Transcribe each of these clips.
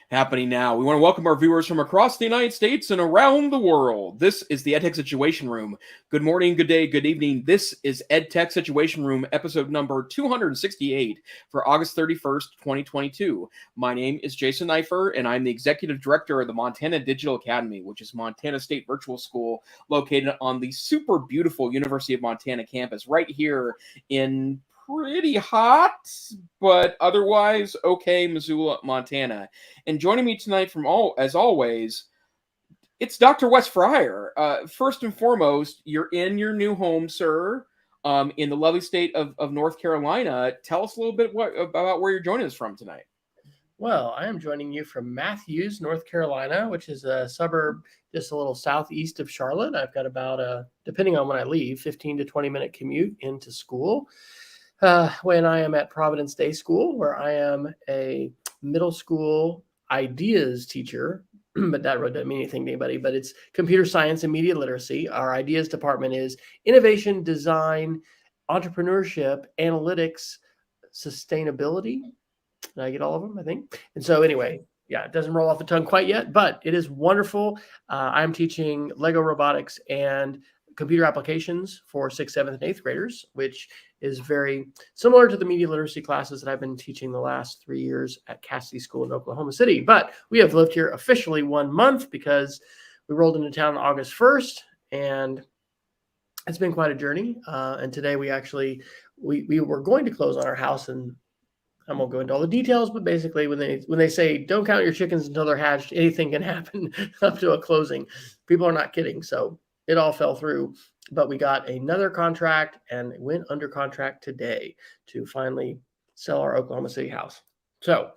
Happening now. We want to welcome our viewers from across the United States and around the world. This is the EdTech Situation Room. Good morning, good day, good evening. This is EdTech Situation Room, episode number 268 for August 31st, 2022. My name is Jason Neiffer, and I'm the Executive Director of the Montana Digital Academy, which is Montana State Virtual School located on the super beautiful University of Montana campus right here in pretty hot, but otherwise okay, Missoula, Montana. And joining me tonight as always, it's Dr. Wes Fryer. First and foremost, you're in your new home, sir, in the lovely state of North Carolina. Tell us a little bit about where you're joining us from tonight. Well, I am joining you from Matthews, North Carolina, which is a suburb just a little southeast of Charlotte. I've got about depending on when I leave, 15 to 20-minute commute into school. When I am at Providence Day School, where I am a middle school ideas teacher, but that really doesn't mean anything to anybody, but it's computer science and media literacy. Our ideas department is innovation, design, entrepreneurship, analytics, sustainability. Did I get all of them? I think. And so anyway, yeah, it doesn't roll off the tongue quite yet, but it is wonderful. I'm teaching Lego robotics and computer applications for 6th, 7th, and 8th graders, which is very similar to the media literacy classes that I've been teaching the last 3 years at Cassidy School in Oklahoma City. But we have lived here officially 1 month because we rolled into town August 1st, and it's been quite a journey. And today we were going to close on our house, and I won't go into all the details, but basically when they say don't count your chickens until they're hatched, anything can happen up to a closing. People are not kidding. So it all fell through, but we got another contract and went under contract today to finally sell our Oklahoma City house. So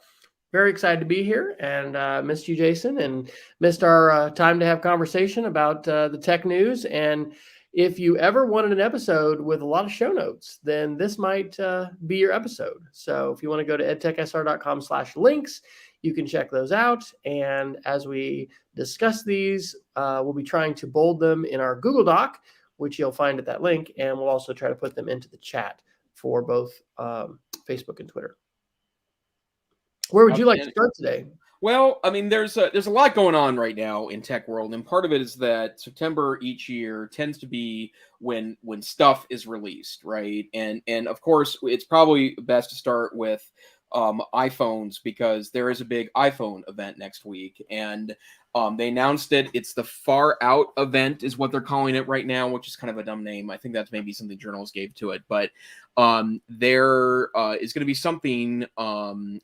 very excited to be here, and missed you, Jason, and missed our time to have conversation about the tech news. And if you ever wanted an episode with a lot of show notes, then this might be your episode. So if you want to go to edtechsr.com/links, you can check those out. And as we discuss these, we'll be trying to bold them in our Google Doc, which you'll find at that link. And we'll also try to put them into the chat for both Facebook and Twitter. Where would you like to start today? Well, I mean, there's a lot going on right now in tech world, and part of it is that September each year tends to be when stuff is released, right? And of course, it's probably best to start with iPhones, because there is a big iPhone event next week, and they announced it. It's the Far Out event is what they're calling it right now, which is kind of a dumb name. I think that's maybe something journalists gave to it, but there is going to be something on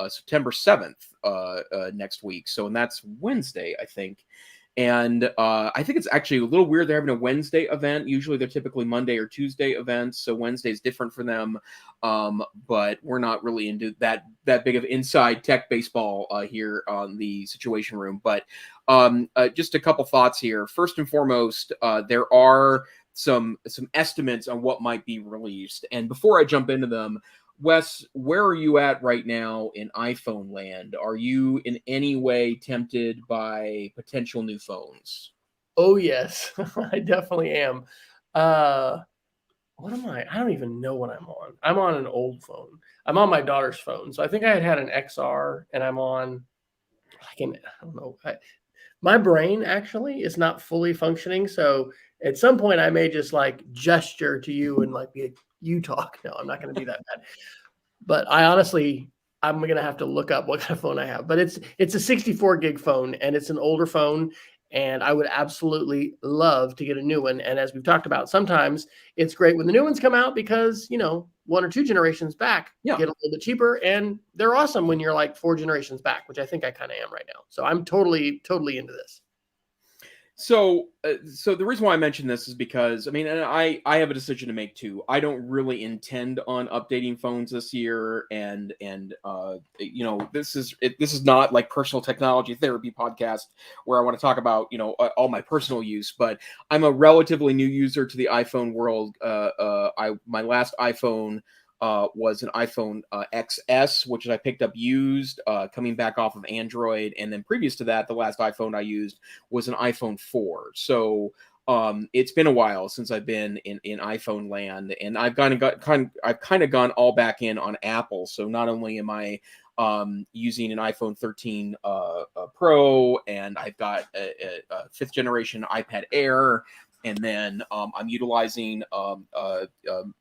September 7th next week. So, and that's Wednesday, I think. And I think it's actually a little weird they're having a Wednesday event. Usually they're typically Monday or Tuesday events, so Wednesday is different for them. But we're not really into that big of inside tech baseball here on the Situation Room. But just a couple thoughts here. First and foremost, there are some estimates on what might be released. And before I jump into them, Wes, where are you at right now in iPhone land? Are you in any way tempted by potential new phones? Oh, yes, I definitely am. What am I? I don't even know what I'm on. I'm on an old phone. I'm on my daughter's phone. So I think I had an XR, and I'm on, I don't know. My brain actually is not fully functioning. So at some point I may just like gesture to you and like be like, you talk. No, I'm not going to be that bad. But I'm going to have to look up what kind of phone I have. But it's a 64 gig phone, and it's an older phone, and I would absolutely love to get a new one. And as we've talked about, sometimes it's great when the new ones come out because, 1 or 2 generations back, get a little bit cheaper, and they're awesome when you're like 4 generations back, which I think I kind of am right now. So I'm totally into this. So the reason why I mention this is because, I mean, and I have a decision to make too. I don't really intend on updating phones this year, and this is not like personal technology therapy podcast where I want to talk about all my personal use. But I'm a relatively new user to the iPhone world. My last iPhone was an iPhone XS, which I picked up used, coming back off of Android. And then previous to that, the last iPhone I used was an iPhone 4. So it's been a while since I've been in iPhone land, and I've kind of gone all back in on Apple. So not only am I using an iPhone 13 Pro, and I've got a 5th generation iPad Air. And then I'm utilizing a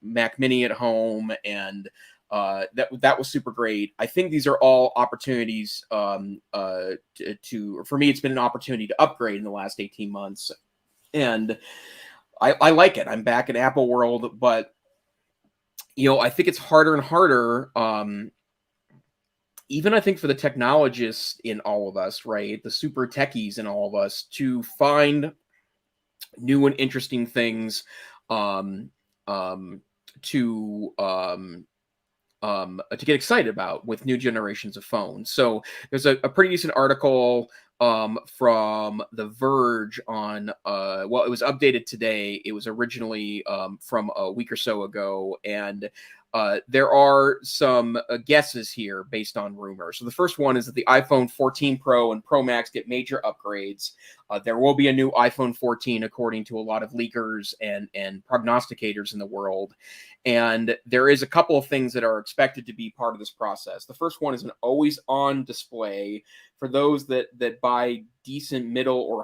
Mac Mini at home, and that was super great. I think these are all opportunities for me. It's been an opportunity to upgrade in the last 18 months, and I like it. I'm back in Apple world, but I think it's harder and harder. Even I think for the technologists in all of us, right, the super techies in all of us, to find new and interesting things um, um, to get excited about with new generations of phones. So there's a pretty decent article from The Verge on, well, it was updated today. It was originally from a week or so ago, and there are some guesses here based on rumors. So the first one is that the iPhone 14 Pro and Pro Max get major upgrades. There will be a new iPhone 14, according to a lot of leakers and prognosticators in the world. And there is a couple of things that are expected to be part of this process. The first one is an always-on display. For those that buy decent middle or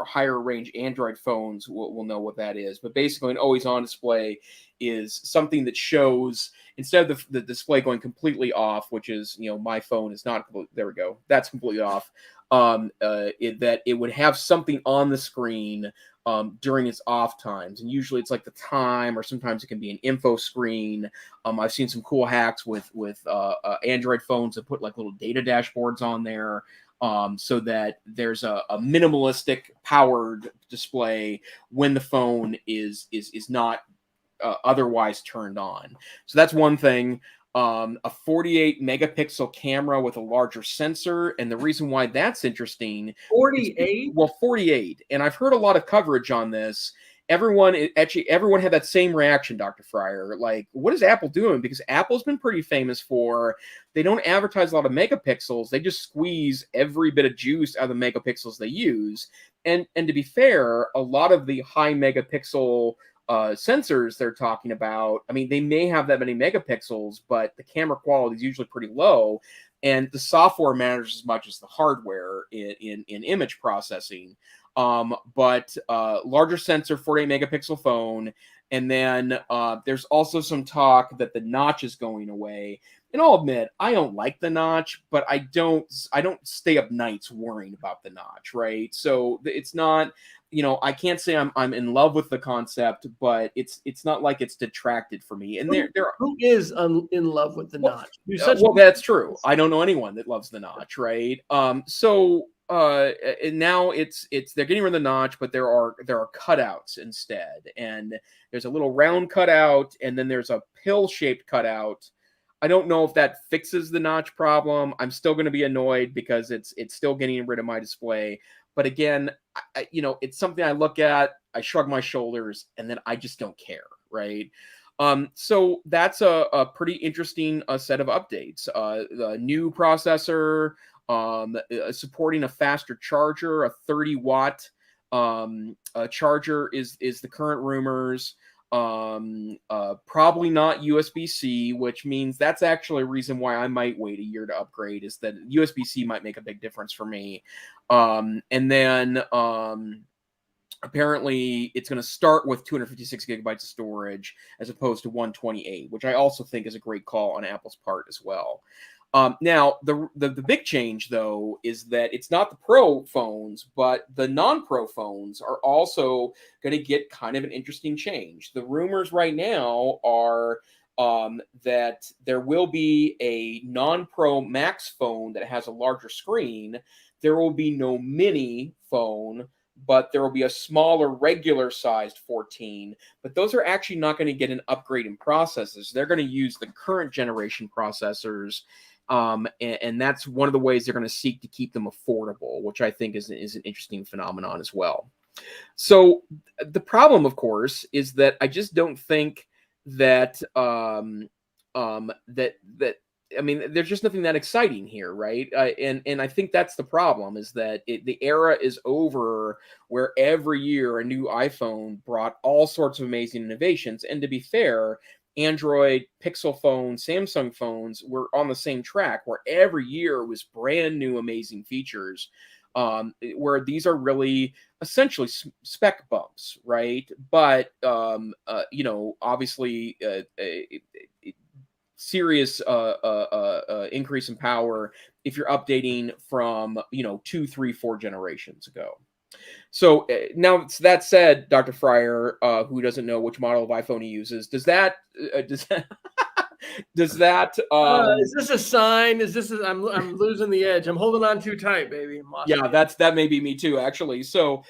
higher range Android phones will know what that is. But basically, an always-on display is something that shows, instead of the display going completely off, which is, my phone is not, there we go, that's completely off, that it would have something on the screen during its off times. And usually it's like the time, or sometimes it can be an info screen. I've seen some cool hacks with Android phones that put like little data dashboards on there, so that there's a minimalistic powered display when the phone is not otherwise turned on. So that's one thing. A 48 megapixel camera with a larger sensor. And the reason why that's interesting, 48? Well, 48. And I've heard a lot of coverage on this. Everyone had that same reaction, Dr. Fryer. Like, what is Apple doing? Because Apple's been pretty famous for, they don't advertise a lot of megapixels. They just squeeze every bit of juice out of the megapixels they use. And to be fair, a lot of the high megapixel sensors they're talking about, I mean, they may have that many megapixels, but the camera quality is usually pretty low, and the software matters as much as the hardware in image processing. But larger sensor, 48 megapixel phone, and then there's also some talk that the notch is going away. And I'll admit, I don't like the notch, but I don't stay up nights worrying about the notch, right? So it's not, I can't say I'm in love with the concept, but it's not like it's detracted for me. And who is in love with the notch? Well, that's true. I don't know anyone that loves the notch, right? And now it's they're getting rid of the notch, but there are cutouts instead, and there's a little round cutout, and then there's a pill-shaped cutout. I don't know if that fixes the notch problem. I'm still going to be annoyed because it's still getting rid of my display. But again, it's something I look at, I shrug my shoulders, and then I just don't care, right? So that's a pretty interesting set of updates. The new processor, supporting a faster charger, a 30-watt charger is the current rumors. Probably not USB-C, which means that's actually a reason why I might wait a year to upgrade, is that USB-C might make a big difference for me. And then apparently it's going to start with 256 gigabytes of storage as opposed to 128, which I also think is a great call on Apple's part as well. Now, the big change, though, is that it's not the Pro phones, but the non-Pro phones are also going to get kind of an interesting change. The rumors right now are that there will be a non-Pro Max phone that has a larger screen. There will be no mini phone, but there will be a smaller regular-sized 14. But those are actually not going to get an upgrade in processors. They're going to use the current generation processors. And that's one of the ways they're going to seek to keep them affordable, which I think is an interesting phenomenon as well. So the problem, of course, is that I just don't think that I mean, there's just nothing that exciting here, right? And I think that's the problem, is that the era is over where every year a new iPhone brought all sorts of amazing innovations. And to be fair, Android, Pixel phones, Samsung phones were on the same track, where every year was brand new, amazing features. Where these are really essentially spec bumps, right? But obviously, serious increase in power if you're updating from 2, 3, 4 generations ago. So now that said, Dr. Fryer, who doesn't know which model of iPhone he uses, does that does that is this a sign? I'm losing the edge. I'm holding on too tight, baby. yeah, that may be me too, actually. So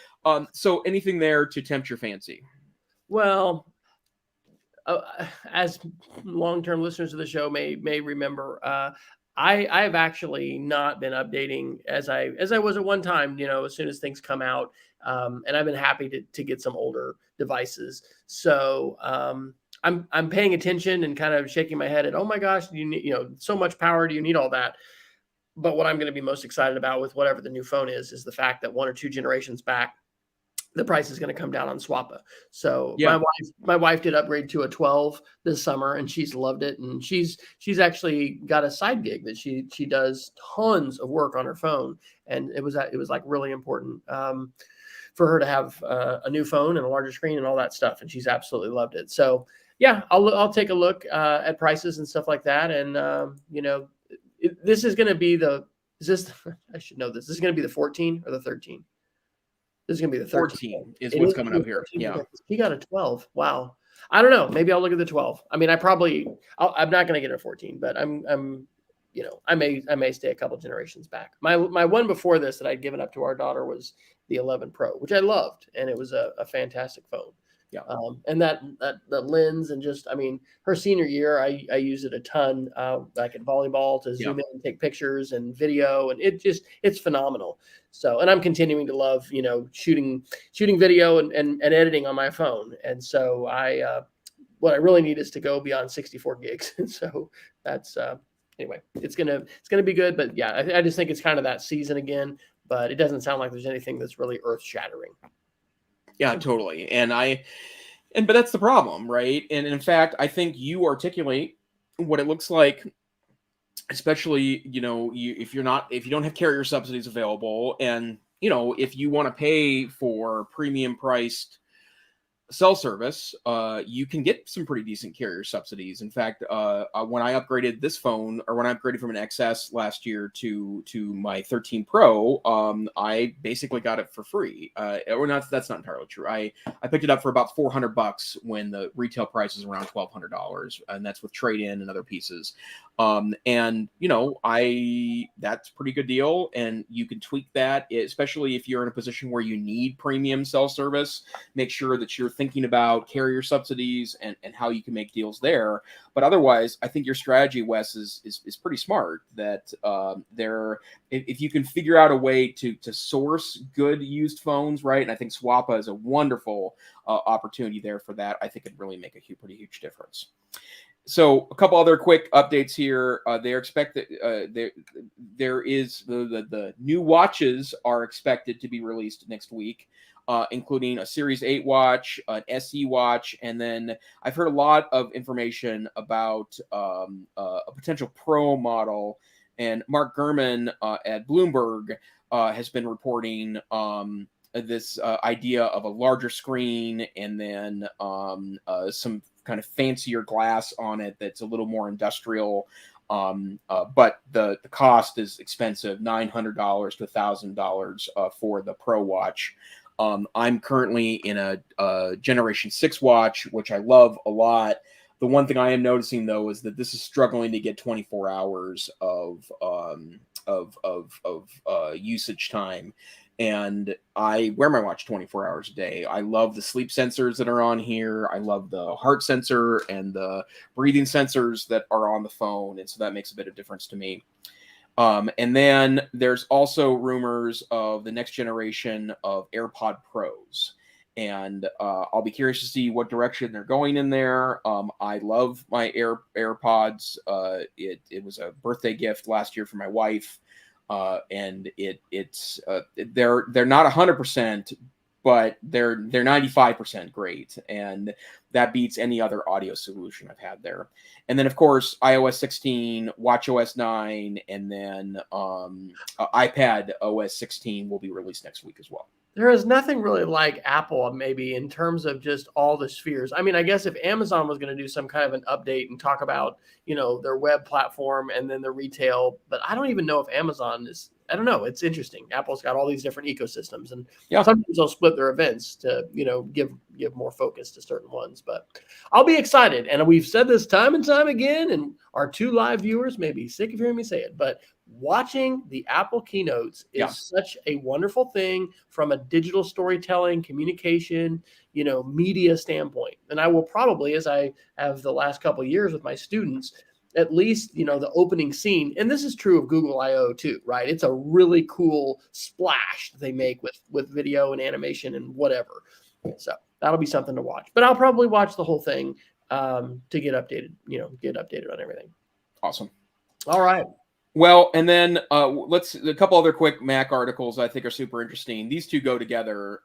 so anything there to tempt your fancy? Well, as long-term listeners of the show may remember, I've actually not been updating as I was at one time. As soon as things come out, and I've been happy to get some older devices. So I'm paying attention and kind of shaking my head at, oh my gosh, you need so much power. Do you need all that? But what I'm going to be most excited about with whatever the new phone is the fact that 1 or 2 generations back, the price is going to come down on Swappa. So Yeah. my wife did upgrade to a 12 this summer, and she's loved it. And she's actually got a side gig that she does tons of work on her phone, and it was like really important for her to have a new phone and a larger screen and all that stuff, and she's absolutely loved it. So yeah, I'll take a look at prices and stuff like that, and this is going to be I should know this. This is going to be the 14 or the 13. This is going to be the 13 is what's coming up here. Yeah. He got a 12. Wow. I don't know. Maybe I'll look at the 12. I mean, I'm not going to get a 14, but I may stay a couple generations back. My one before this that I'd given up to our daughter was the 11 Pro, which I loved. And it was a fantastic phone. Yeah. And that lens, and just, I mean, her senior year, I used it a ton, like at volleyball, to zoom in and take pictures and video, and it's phenomenal. So, and I'm continuing to love, shooting video and editing on my phone. And so what I really need is to go beyond 64 gigs. And so that's, anyway, it's going to be good, but yeah, I just think it's kind of that season again, but it doesn't sound like there's anything that's really earth shattering. Yeah, totally. But that's the problem, right? And in fact, I think you articulate what it looks like, especially, if you don't have carrier subsidies available, and, if you want to pay for premium priced cell service, you can get some pretty decent carrier subsidies. In fact, when I upgraded this phone, or when I upgraded from an XS last year to my 13 Pro, I basically got it for free. Or not, that's not entirely true. I picked it up for about $400 when the retail price is around $1,200, and that's with trade-in and other pieces. And that's a pretty good deal, and you can tweak that, especially if you're in a position where you need premium cell service. Make sure that you're thinking about carrier subsidies and how you can make deals there. But otherwise, I think your strategy, Wes, is pretty smart. That if you can figure out a way to source good used phones, right? And I think Swappa is a wonderful opportunity there for that. I think it'd really make a pretty huge difference. So a couple other quick updates here. They're expected. There is the new watches are expected to be released next week, including a Series 8 watch, an SE watch, and then I've heard a lot of information about a potential Pro model. And Mark Gurman at Bloomberg has been reporting this idea of a larger screen, and then some kind of fancier glass on it that's a little more industrial, but the cost is expensive, $900 to $1,000 for the Pro watch. I'm currently in a Generation 6 watch, which I love a lot. The one thing I am noticing, though, is that this is struggling to get 24 hours of usage time. And I wear my watch 24 hours a day. I love the sleep sensors that are on here. I love the heart sensor and the breathing sensors that are on the phone. And so that makes a bit of difference to me. And then there's also rumors of the next generation of AirPod Pros. And I'll be curious to see what direction they're going in there. I love my AirPods. It was a birthday gift last year for my wife. And they're not 100%, but they're 95% great, and that beats any other audio solution I've had there. And then of course iOS 16, watchOS 9, and then iPad OS 16 will be released next week as well. There is nothing really like Apple, maybe in terms of just all the spheres. I mean, I guess if Amazon was going to do some kind of an update and talk about, their web platform and then the retail, but I don't even know if Amazon is, I don't know. It's interesting. Apple's got all these different ecosystems, and sometimes they'll split their events to, give more focus to certain ones. But I'll be excited. And we've said this time and time again, and our 2 live viewers may be sick of hearing me say it, but watching the Apple keynotes is such a wonderful thing from a digital storytelling, communication, media standpoint. And I will probably, as I have the last couple of years with my students, at least, the opening scene, and this is true of Google I/O too, right? It's a really cool splash that they make with video and animation and whatever. So that'll be something to watch. But I'll probably watch the whole thing to get updated, on everything. Awesome. All right. Well, and then a couple other quick Mac articles I think are super interesting. These two go together.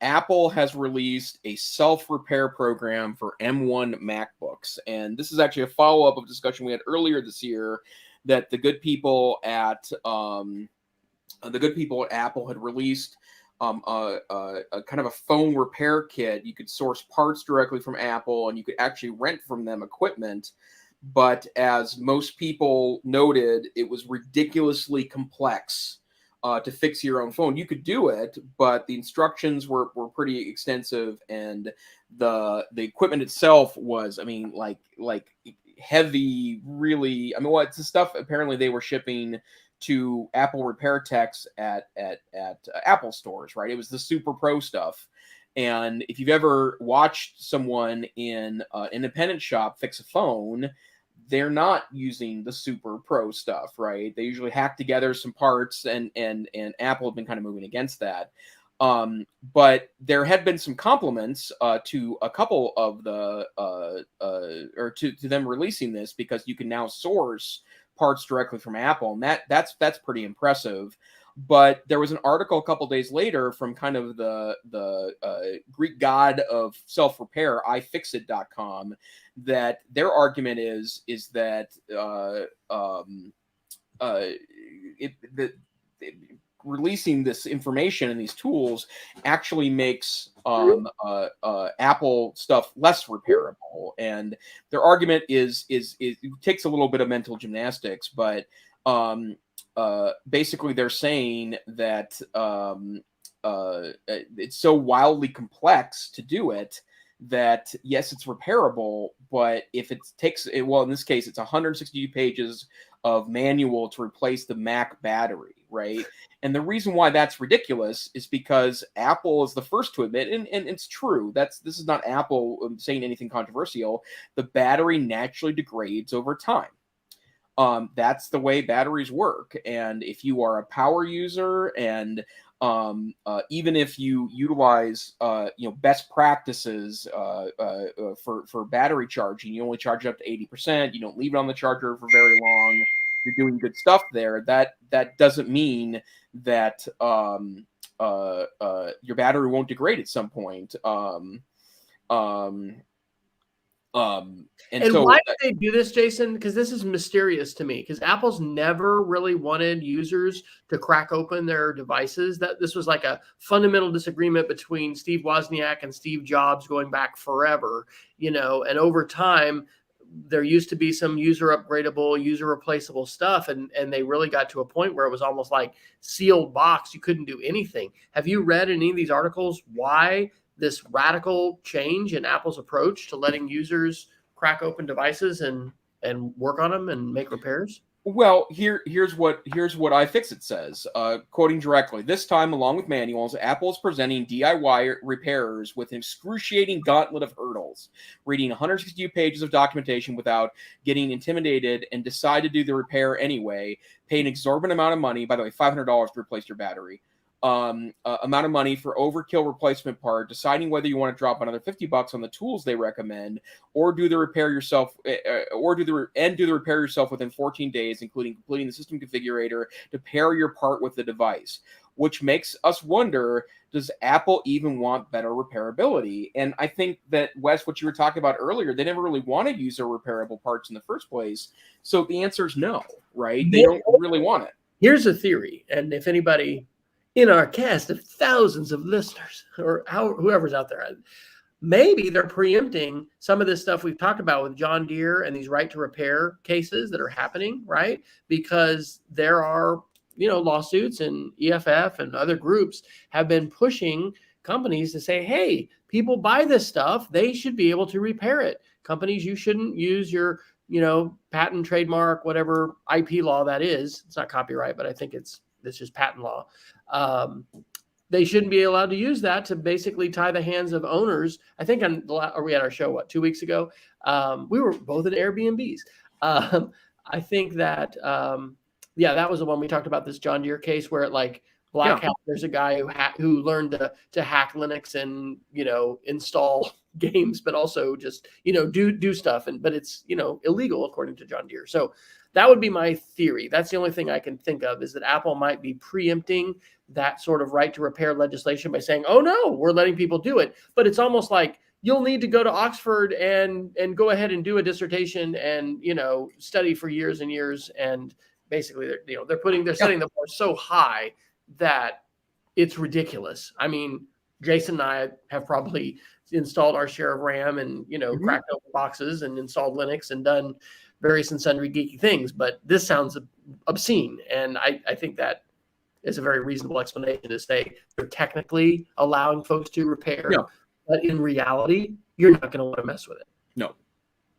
Apple has released a self-repair program for M1 MacBooks, and this is actually a follow-up of a discussion we had earlier this year that the good people at Apple had released a kind of a phone repair kit. You could source parts directly from Apple, and you could actually rent from them equipment. But as most people noted, it was ridiculously complex to fix your own phone. You could do it, but the instructions were pretty extensive, and the equipment itself was, like heavy, really. It's the stuff apparently they were shipping to Apple repair techs at Apple stores, right? It was the super pro stuff. And if you've ever watched someone in an independent shop fix a phone, they're not using the super pro stuff, right? They usually hack together some parts, and Apple have been kind of moving against that. But there had been some compliments to a couple of the or to them releasing this, because you can now source parts directly from Apple, and that's pretty impressive. But there was an article a couple days later from kind of the Greek god of self-repair, iFixit.com, that their argument is that releasing this information and these tools actually makes Apple stuff less repairable. And their argument is it takes a little bit of mental gymnastics, but basically they're saying that it's so wildly complex to do it that yes, it's repairable, but if it takes, well, in this case, it's 162 pages of manual to replace the Mac battery, right? And the reason why that's ridiculous is because Apple is the first to admit, and it's true, this is not Apple saying anything controversial, the battery naturally degrades over time. That's the way batteries work. And if you are a power user, and even if you utilize best practices for battery charging, you only charge it up to 80%, you don't leave it on the charger for very long, you're doing good stuff there, that doesn't mean that your battery won't degrade at some point. And so, why did they do this, Jason? Because this is mysterious to me. Because Apple's never really wanted users to crack open their devices. That this was like a fundamental disagreement between Steve Wozniak and Steve Jobs going back forever. And over time, there used to be some user upgradable, user replaceable stuff, and they really got to a point where it was almost like sealed box. You couldn't do anything. Have you read any of these articles why this radical change in Apple's approach to letting users crack open devices and work on them and make repairs? Well, here's what iFixit says, quoting directly. This time, along with manuals, Apple is presenting DIY repairers with an excruciating gauntlet of hurdles, reading 162 pages of documentation without getting intimidated, and decide to do the repair anyway, pay an exorbitant amount of money, by the way, $500 to replace your battery, amount of money for overkill replacement part, deciding whether you want to drop another $50 on the tools they recommend, or do the repair yourself, do the repair yourself within 14 days, including completing the system configurator to pair your part with the device. which makes us wonder, does Apple even want better repairability? And I think that, Wes, what you were talking about earlier, they never really wanted user repairable parts in the first place. So the answer is no, right? They don't really want it. Here's a theory. And if anybody in our cast of thousands of listeners or whoever's out there, maybe they're preempting some of this stuff we've talked about with John Deere and these right to repair cases that are happening, right? Because there are, lawsuits, and EFF and other groups have been pushing companies to say, hey, people buy this stuff, they should be able to repair it. Companies, you shouldn't use your, patent, trademark, whatever IP law that is. It's not copyright, but I think it's just patent law. They shouldn't be allowed to use that to basically tie the hands of owners. I think we had our show, 2 weeks ago? We were both in Airbnbs. I think that, that was the one we talked about, this John Deere case where Black Hat, there's a guy who learned to hack Linux and, install games, but also just, do stuff. But it's, illegal according to John Deere. So that would be my theory. That's the only thing I can think of, is that Apple might be preempting that sort of right to repair legislation by saying, oh no, we're letting people do it. But it's almost like you'll need to go to Oxford and go ahead and do a dissertation and, study for years and years. And basically they're setting the bar so high that it's ridiculous. I mean, Jason and I have probably installed our share of RAM and, cracked open boxes and installed Linux and done various and sundry geeky things, but this sounds obscene. And I think that is a very reasonable explanation to say they're technically allowing folks to repair, but in reality, you're not going to want to mess with it.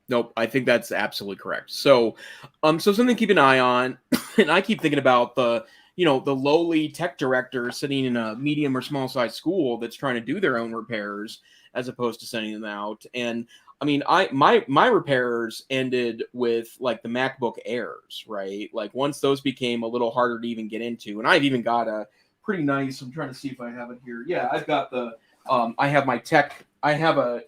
Nope. I think that's absolutely correct. So, something to keep an eye on. And I keep thinking about the lowly tech director sitting in a medium or small size school that's trying to do their own repairs as opposed to sending them out. And I mean, my repairers ended with the MacBook Airs, right? Once those became a little harder to even get into, and I've even got a pretty nice, I'm trying to see if I have it here. Yeah, I've got I have my tech, I have a,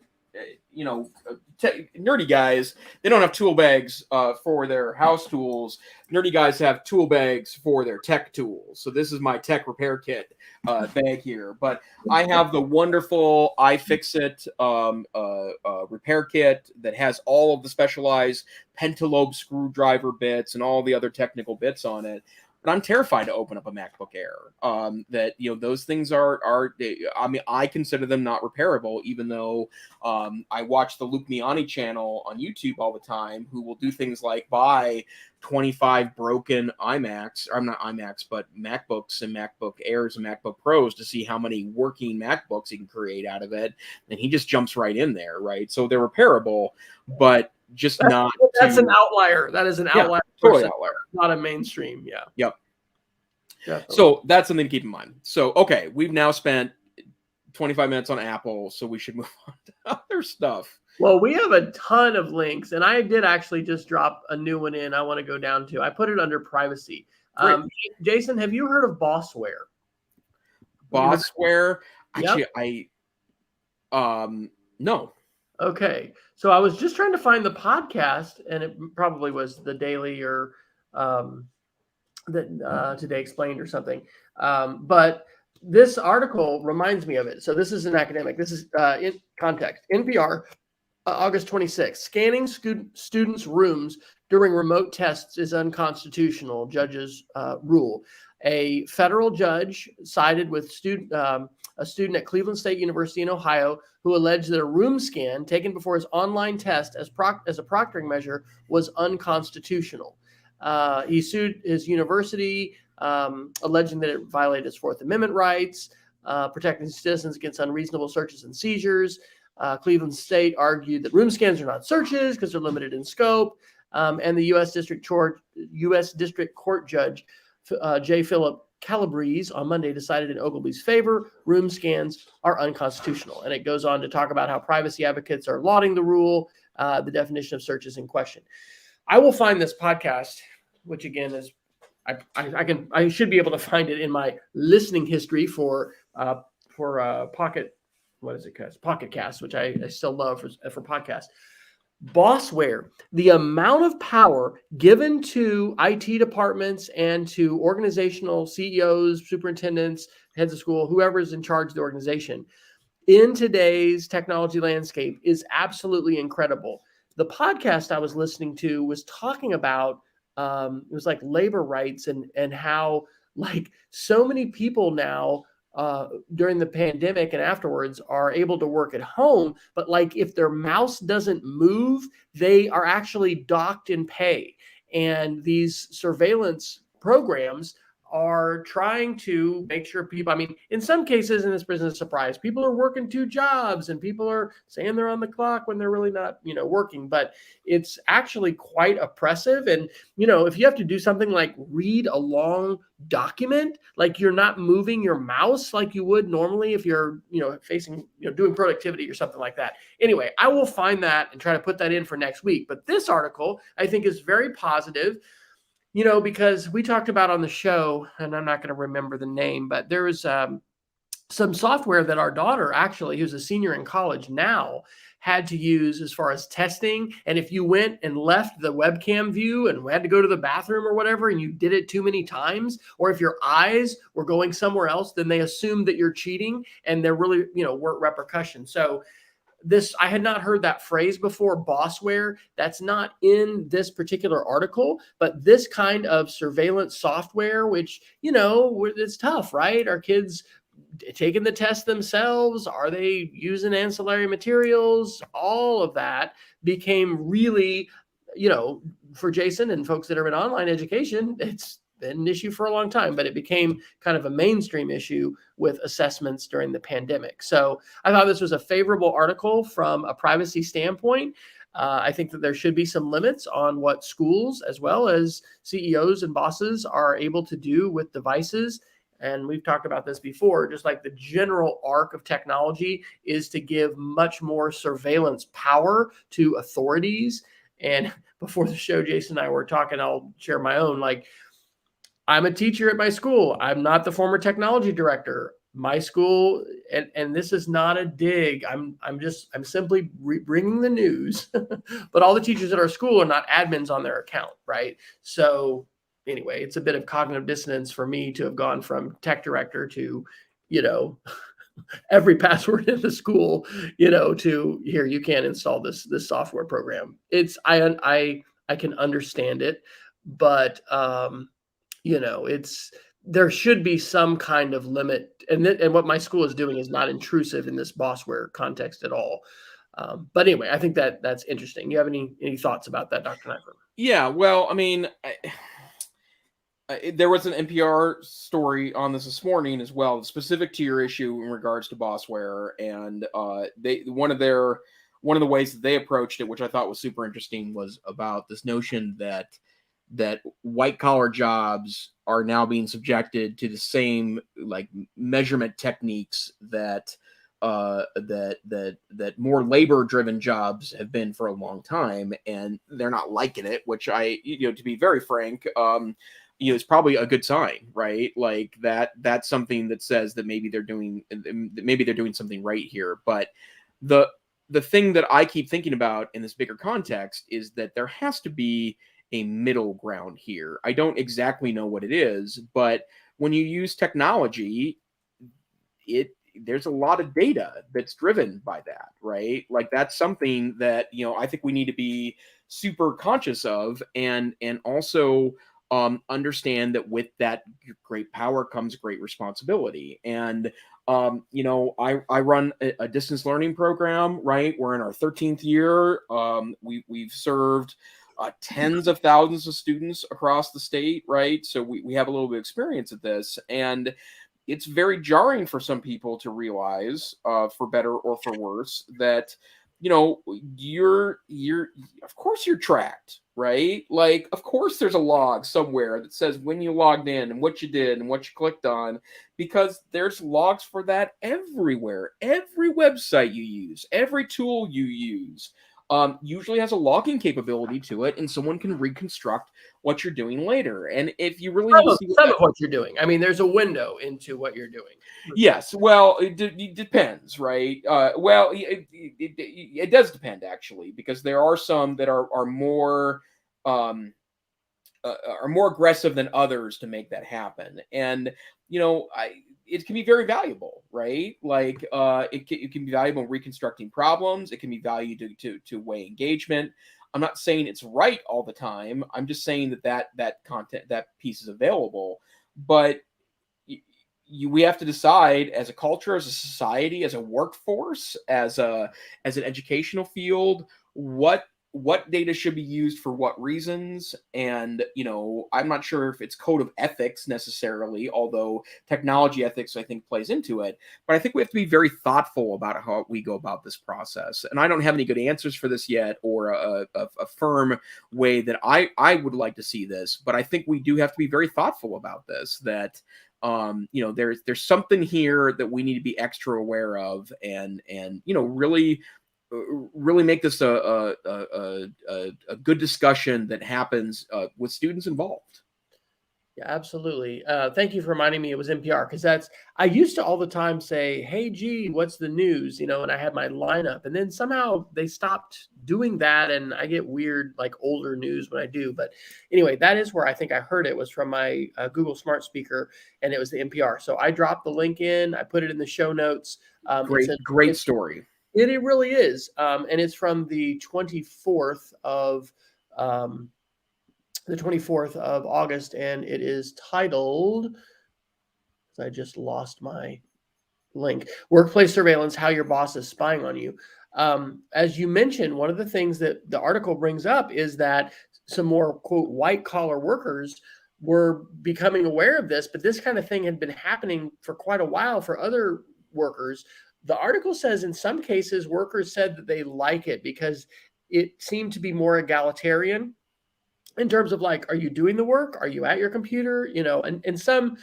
nerdy guys, they don't have tool bags for their house tools. Nerdy guys have tool bags for their tech tools. So this is my tech repair kit bag here. But I have the wonderful iFixit repair kit that has all of the specialized pentalobe screwdriver bits and all the other technical bits on it. But I'm terrified to open up a MacBook Air. Those things are. I mean, I consider them not repairable, even though I watch the Luke Miani channel on YouTube all the time, who will do things like buy 25 broken iMacs, or not iMacs, but MacBooks and MacBook Airs and MacBook Pros to see how many working MacBooks he can create out of it, and he just jumps right in there, right? So they're repairable, but just not. That's an outlier. That is an outlier. Totally outlier. Not a mainstream. Yeah. Yep. Definitely. So that's something to keep in mind. So, okay, we've now spent 25 minutes on Apple, so we should move on to other stuff. Well, we have a ton of links, and I did actually just drop a new one in. I want to go down to. I put it under privacy. Jason, have you heard of Bossware? Bossware? Actually, no. Okay, so I was just trying to find the podcast, and it probably was the Daily or Today Explained or something. But this article reminds me of it. So this is an academic. This is in context. NPR, August 26th. Scanning students' rooms during remote tests is unconstitutional. Judges rule. A federal judge sided with a student at Cleveland State University in Ohio who alleged that a room scan taken before his online test as a proctoring measure was unconstitutional. He sued his university, alleging that it violated his Fourth Amendment rights, protecting citizens against unreasonable searches and seizures. Cleveland State argued that room scans are not searches because they're limited in scope. And the U.S. District Court Judge J. Philip Calabrese on Monday decided in Ogilvy's favor, room scans are unconstitutional. And it goes on to talk about how privacy advocates are lauding the rule, the definition of search is in question. I will find this podcast, which again is, I should be able to find it in my listening history for Pocket, Pocket Cast, which I still love for podcasts. Bossware, the amount of power given to IT departments and to organizational CEOs, superintendents, heads of school, whoever's in charge of the organization in today's technology landscape is absolutely incredible. The podcast I was listening to was talking about it was like labor rights and how like so many people now during the pandemic and afterwards are able to work at home, but like if their mouse doesn't move, they are actually docked in pay. And these surveillance programs are trying to make sure people, I mean, in some cases in this business surprise, people are working 2 jobs and people are saying they're on the clock when they're really not, working, but it's actually quite oppressive. And, if you have to do something like read a long document, like you're not moving your mouse like you would normally if you're, facing, doing productivity or something like that. Anyway, I will find that and try to put that in for next week. But this article I think is very positive. Because we talked about on the show, and I'm not going to remember the name, but there was some software that our daughter, actually, who's a senior in college now, had to use as far as testing. And if you went and left the webcam view and had to go to the bathroom or whatever, and you did it too many times, or if your eyes were going somewhere else, then they assumed that you're cheating, and there really, weren't repercussions. So I had not heard that phrase before, bossware. That's not in this particular article, but this kind of surveillance software, which, it's tough, right? Are kids taking the test themselves? Are they using ancillary materials? All of that became really, for Jason and folks that are in online education, it's been an issue for a long time, but it became kind of a mainstream issue with assessments during the pandemic. So I thought this was a favorable article from a privacy standpoint. I think that there should be some limits on what schools as well as CEOs and bosses are able to do with devices. And we've talked about this before, just like the general arc of technology is to give much more surveillance power to authorities. And before the show, Jason and I were talking, I'll share my own, like, I'm a teacher at my school. I'm not the former technology director. My school, and this is not a dig. I'm simply bringing the news. But all the teachers at our school are not admins on their account, right? So anyway, it's a bit of cognitive dissonance for me to have gone from tech director to, every password in the school, to here, you can't install this software program. I can understand it, but there should be some kind of limit. And what my school is doing is not intrusive in this bossware context at all. But anyway, I think that's interesting. You have any thoughts about that, Dr. Neiffer? Yeah, well, I mean, there was an NPR story on this morning as well, specific to your issue in regards to bossware, and one of the ways that they approached it, which I thought was super interesting, was about this notion that white collar jobs are now being subjected to the same like measurement techniques that more labor driven jobs have been for a long time, and they're not liking it, which to be very frank, is probably a good sign, right? Like that's something that says that maybe they're doing something right here. But the thing that I keep thinking about in this bigger context is that there has to be a middle ground here. I don't exactly know what it is, but when you use technology, there's a lot of data that's driven by that, right? Like that's something that, I think we need to be super conscious of, and also understand that with that great power comes great responsibility. And I run a distance learning program, right? We're in our 13th year. We've served tens of thousands of students across the state, right? So we have a little bit of experience at this, and it's very jarring for some people to realize, for better or for worse, that you're of course you're tracked, right? Like, of course there's a log somewhere that says when you logged in and what you did and what you clicked on, because there's logs for that everywhere, every website you use, every tool you use. usually has a logging capability to it, and someone can reconstruct what you're doing later. And if you really need to see Some of what you're doing. I mean, there's a window into what you're doing. yes, well, it depends, right? Well, it does depend actually, because there are some that um, are more aggressive than others to make that happen. And it can be very valuable, right? Like it can be valuable in reconstructing problems. It can be valuable to weigh engagement. I'm not saying it's right all the time. I'm just saying that content, that piece is available, but we have to decide as a culture, as a society, as a workforce, as an educational field, what data should be used for what reasons. And I'm not sure if it's code of ethics necessarily, although technology ethics I think plays into it. But I think we have to be very thoughtful about how we go about this process. And I don't have any good answers for this yet, or a firm way that I would like to see this. But I think we do have to be very thoughtful about this, that there's something here that we need to be extra aware of, and really make this a good discussion that happens with students involved. Yeah, absolutely. Thank you for reminding me it was NPR, because I used to all the time say, "Hey, G, what's the news?" And I had my lineup, and then somehow they stopped doing that, and I get weird like older news when I do. But anyway, that is where I think I heard it was from my Google Smart Speaker, and it was the NPR. So I dropped the link in, I put it in the show notes. Great story. It really is, and it's from the 24th of. The 24th of August, and it is titled, I just lost my link, Workplace Surveillance, How Your Boss is Spying on You. As you mentioned, one of the things that the article brings up is that some more, quote, white collar workers were becoming aware of this, but this kind of thing had been happening for quite a while for other workers. The article says in some cases, workers said that they like it because it seemed to be more egalitarian in terms of like, are you doing the work? Are you at your computer? And some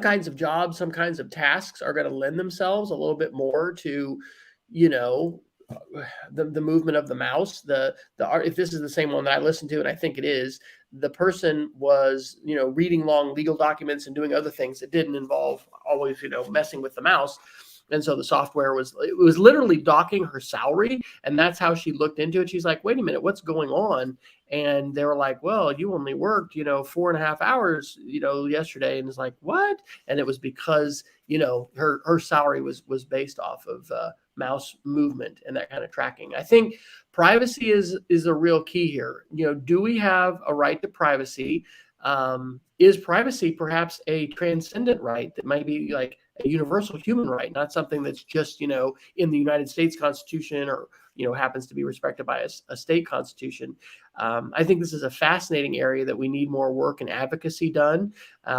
kinds of jobs, some kinds of tasks are going to lend themselves a little bit more to, the movement of the mouse. The art, if this is the same one that I listened to, and I think it is, the person was, reading long legal documents and doing other things that didn't involve always, messing with the mouse. And so the software was literally docking her salary. And that's how she looked into it. She's like, wait a minute, what's going on? And they were like, well, you only worked, 4.5 hours, yesterday. And it's like, what? And it was because, her salary was based off of mouse movement and that kind of tracking. I think privacy is a real key here. Do we have a right to privacy? Is privacy perhaps a transcendent right that might be like a universal human right, not something that's just, in the United States Constitution or, happens to be respected by a state constitution? I think this is a fascinating area that we need more work and advocacy done.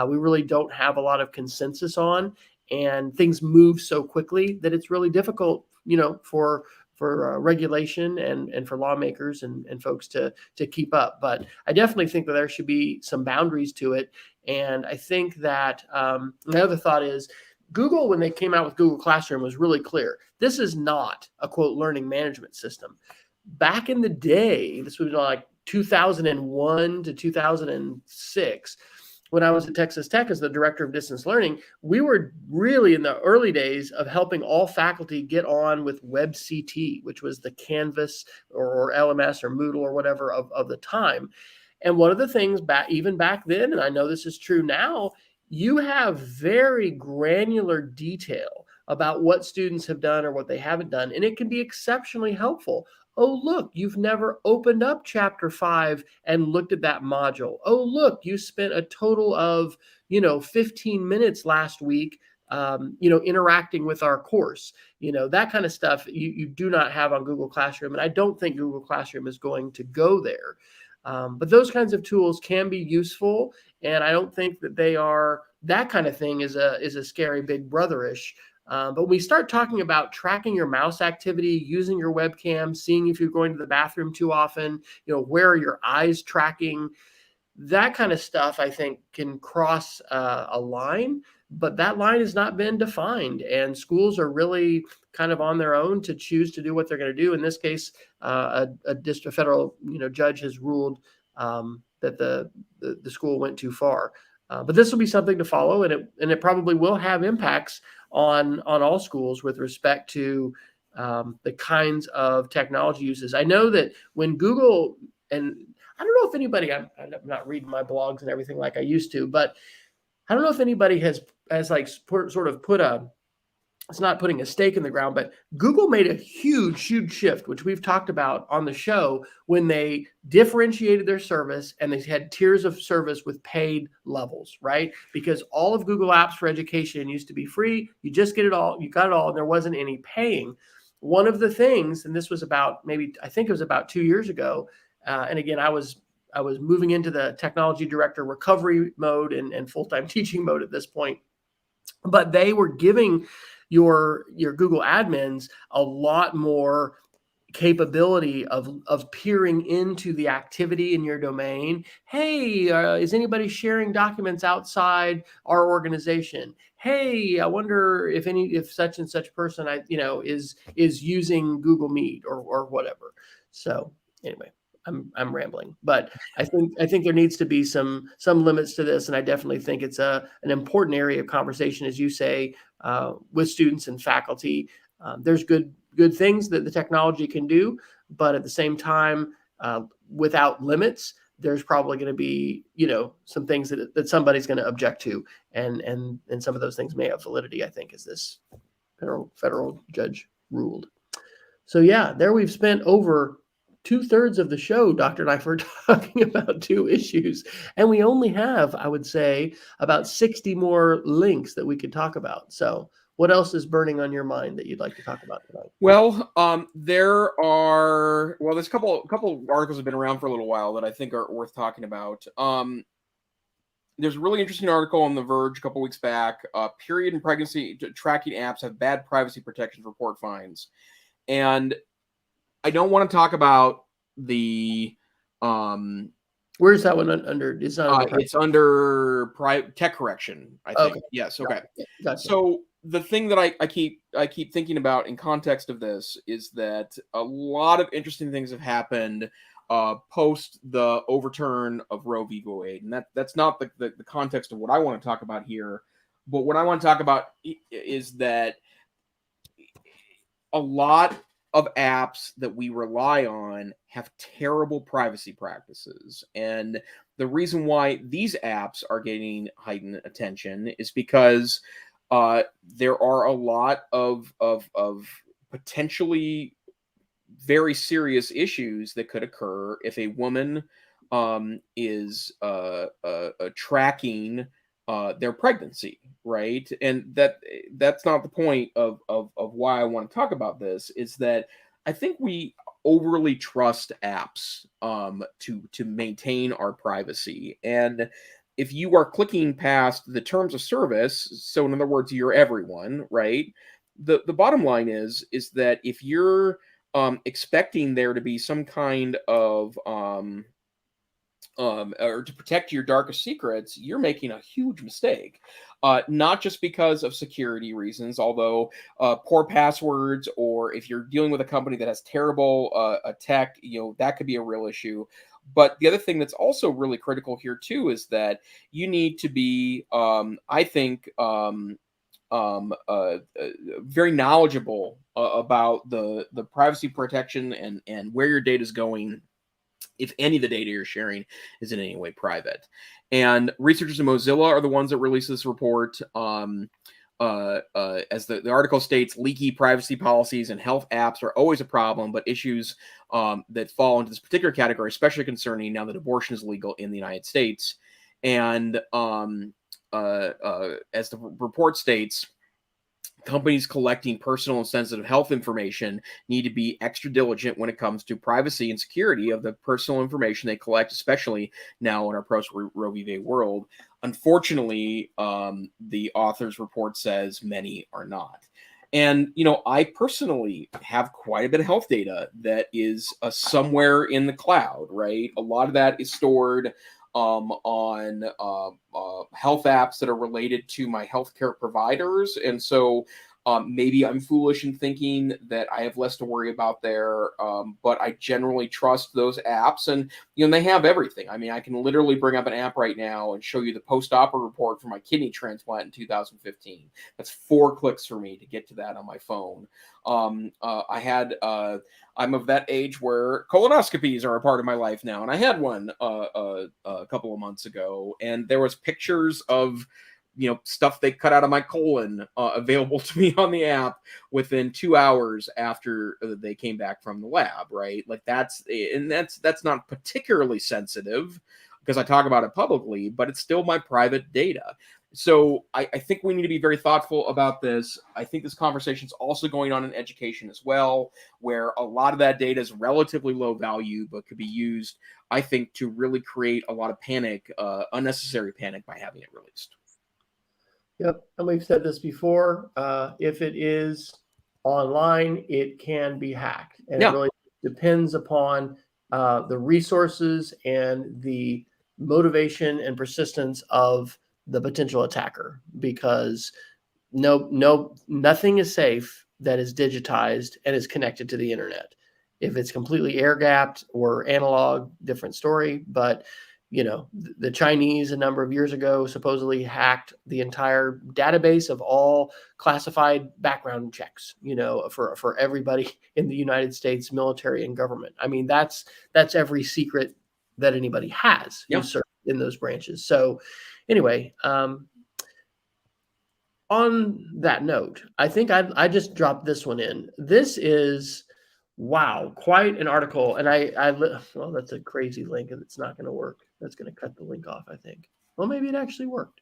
We really don't have a lot of consensus on, and things move so quickly that it's really difficult, for regulation and for lawmakers and folks to keep up. But I definitely think that there should be some boundaries to it. And I think that my other thought is, Google, when they came out with Google Classroom, was really clear. This is not a, quote, learning management system. Back in the day, this was like 2001 to 2006, when I was at Texas Tech as the director of distance learning, we were really in the early days of helping all faculty get on with WebCT, which was the Canvas or LMS or Moodle or whatever of the time. And one of the things even back then, and I know this is true now, you have very granular detail about what students have done or what they haven't done, and it can be exceptionally helpful. Oh, look, you've never opened up chapter 5 and looked at that module. Oh, look, you spent a total of, 15 minutes last week, interacting with our course. That kind of stuff you do not have on Google Classroom. And I don't think Google Classroom is going to go there. But those kinds of tools can be useful. And I don't think that that kind of thing is a scary big brotherish. But when we start talking about tracking your mouse activity, using your webcam, seeing if you're going to the bathroom too often, where are your eyes tracking, that kind of stuff, I think, can cross a line but that line has not been defined, and schools are really kind of on their own to choose to do what they're going to do. In this case, a federal judge has ruled that the school went too far. But this will be something to follow, and it probably will have impacts on all schools with respect to the kinds of technology uses. I know that when Google, and I don't know if anybody, I'm not reading my blogs and everything like I used to, but I don't know if anybody has like sort of put it's not putting a stake in the ground, but Google made a huge shift, which we've talked about on the show, when they differentiated their service and they had tiers of service with paid levels, right? Because all of Google Apps for Education used to be free. You just get it all, you got it all, and there wasn't any paying. One of the things, and this was I think it was about 2 years ago, and again, I was moving into the technology director recovery mode and full-time teaching mode at this point, but they were giving your Google admins a lot more capability of peering into the activity in your domain. Hey, is anybody sharing documents outside our organization? Hey, I wonder if such and such person is using Google Meet or whatever. So anyway, I'm rambling, but I think there needs to be some limits to this, and I definitely think it's an important area of conversation, as you say, with students and faculty. There's good things that the technology can do, but at the same time, without limits, there's probably going to be some things that somebody's going to object to, and some of those things may have validity, I think, as this federal judge ruled. So yeah, there we've spent over 2/3 of the show, Dr. Neiffer, talking about 2 issues. And we only have, I would say, about 60 more links that we could talk about. So what else is burning on your mind that you'd like to talk about tonight? Well, there's a couple articles have been around for a little while that I think are worth talking about. There's a really interesting article on The Verge a couple weeks back. Period and pregnancy tracking apps have bad privacy protections, report finds. And I don't want to talk about the where's that one under? It's under tech correction, I think. Okay. Yes. Okay. Gotcha. So the thing that I keep thinking about in context of this is that a lot of interesting things have happened post the overturn of Roe v. Wade, and that's not the context of what I want to talk about here. But what I want to talk about is that a lot of apps that we rely on have terrible privacy practices. And the reason why these apps are getting heightened attention is because there are a lot of potentially very serious issues that could occur if a woman is tracking their pregnancy, right? And that's not the point of why I want to talk about this. Is that I think we overly trust apps to maintain our privacy. And if you are clicking past the terms of service, so in other words, you're everyone, right? The bottom line is that if you're expecting there to be some kind of or to protect your darkest secrets, you're making a huge mistake. Not just because of security reasons, although poor passwords, or if you're dealing with a company that has terrible tech, that could be a real issue. But the other thing that's also really critical here too is that you need to be, I think, very knowledgeable about the privacy protection and where your data is going, if any of the data you're sharing is in any way private. And researchers in Mozilla are the ones that released this report. As the article states, leaky privacy policies and health apps are always a problem, but issues that fall into this particular category, especially concerning now that abortion is legal in the United States. And as the report states, companies collecting personal and sensitive health information need to be extra diligent when it comes to privacy and security of the personal information they collect, especially now in our post-Roe v. Wade world. Unfortunately, the author's report says many are not. And, I personally have quite a bit of health data that is somewhere in the cloud, right? A lot of that is stored on health apps that are related to my healthcare providers. And so maybe I'm foolish in thinking that I have less to worry about there, but I generally trust those apps. And they have everything. I mean, I can literally bring up an app right now and show you the post-op report for my kidney transplant in 2015. That's 4 clicks for me to get to that on my phone. I'm of that age where colonoscopies are a part of my life now, and I had one a couple of months ago, and there was pictures of stuff they cut out of my colon available to me on the app within 2 hours after they came back from the lab, right? Like that's not particularly sensitive because I talk about it publicly, but it's still my private data. So I think we need to be very thoughtful about this. I think this conversation is also going on in education as well, where a lot of that data is relatively low value, but could be used, I think, to really create a lot of panic, unnecessary panic by having it released. Yep. And we've said this before. If it is online, it can be hacked. And it really depends upon the resources and the motivation and persistence of the potential attacker, because nothing is safe that is digitized and is connected to the internet. If it's completely air gapped or analog, different story. But the Chinese a number of years ago supposedly hacked the entire database of all classified background checks, for everybody in the United States military and government. I mean, that's every secret that anybody has in those branches. So anyway, on that note, I think I just dropped this one in. This is, wow, quite an article. And well, that's a crazy link and it's not going to work. That's going to cut the link off, I think. Well, maybe it actually worked.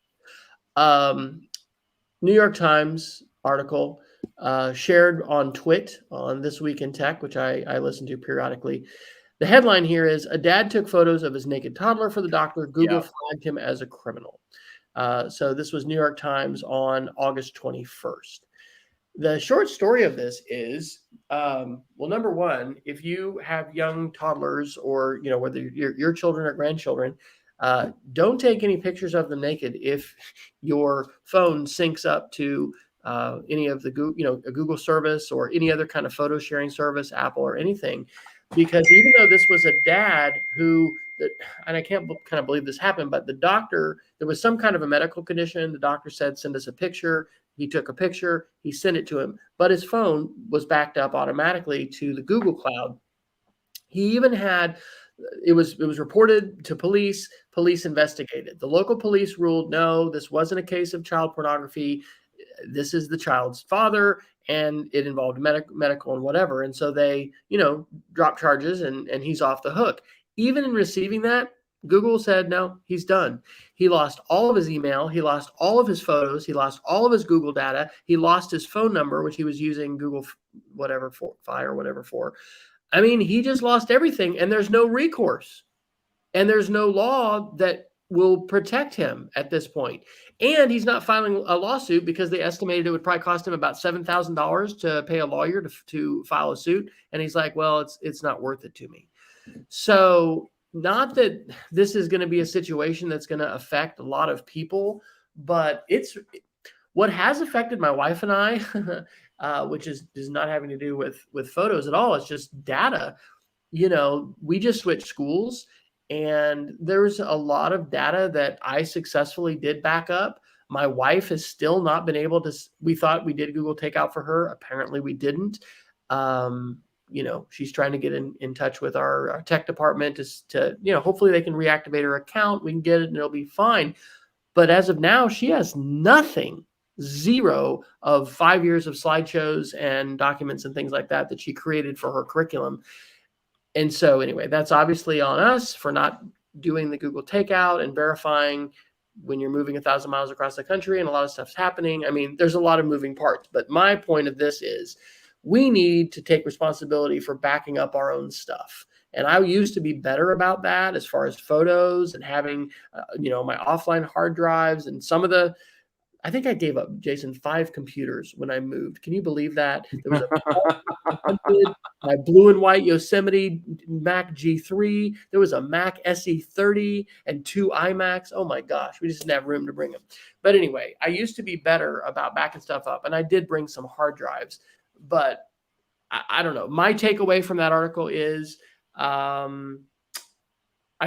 New York Times article shared on Twit on This Week in Tech, which I listen to periodically. The headline here is, a dad took photos of his naked toddler for the doctor. Google flagged him as a criminal. So this was New York Times on August 21st. The short story of this is, well, number one, if you have young toddlers or, whether your children or grandchildren, don't take any pictures of them naked if your phone syncs up to any of the Google, a Google service or any other kind of photo sharing service, Apple or anything. Because even though this was a dad who, and I can't kind of believe this happened, but the doctor, there was some kind of a medical condition. The doctor said, send us a picture. He took a picture, he sent it to him, but his phone was backed up automatically to the Google Cloud. He even had, it was reported to police. Police investigated. The local police ruled, no, this wasn't a case of child pornography. This is the child's father, and it involved medical and whatever. And so they, dropped charges, and he's off the hook. Even in receiving that, Google said, no, he's done. He lost all of his email. He lost all of his photos. He lost all of his Google data. He lost his phone number, which he was using Google Fire or whatever for. I mean, he just lost everything, and there's no recourse. And there's no law that will protect him at this point. And he's not filing a lawsuit because they estimated it would probably cost him about $7,000 to pay a lawyer to file a suit. And he's like, well, it's not worth it to me. So not that this is going to be a situation that's going to affect a lot of people, but it's what has affected my wife and I, which is not having to do with photos at all. It's just data. We just switched schools, and there's a lot of data that I successfully did back up. My wife has still not been able to. We thought we did Google Takeout for her. Apparently we didn't. She's trying to get in touch with our tech department to hopefully they can reactivate her account. We can get it and it'll be fine. But as of now, she has nothing, zero of 5 years of slideshows and documents and things like that she created for her curriculum. And so anyway, that's obviously on us for not doing the Google Takeout and verifying when you're moving 1,000 miles across the country and a lot of stuff's happening. I mean, there's a lot of moving parts. But my point of this is, we need to take responsibility for backing up our own stuff. And I used to be better about that as far as photos and having, my offline hard drives and some of I think I gave up, Jason, 5 computers when I moved. Can you believe that? There was my blue and white Yosemite Mac G3. There was a Mac SE30 and 2 iMacs. Oh my gosh, we just didn't have room to bring them. But anyway, I used to be better about backing stuff up, and I did bring some hard drives. But I don't know. My takeaway from that article is I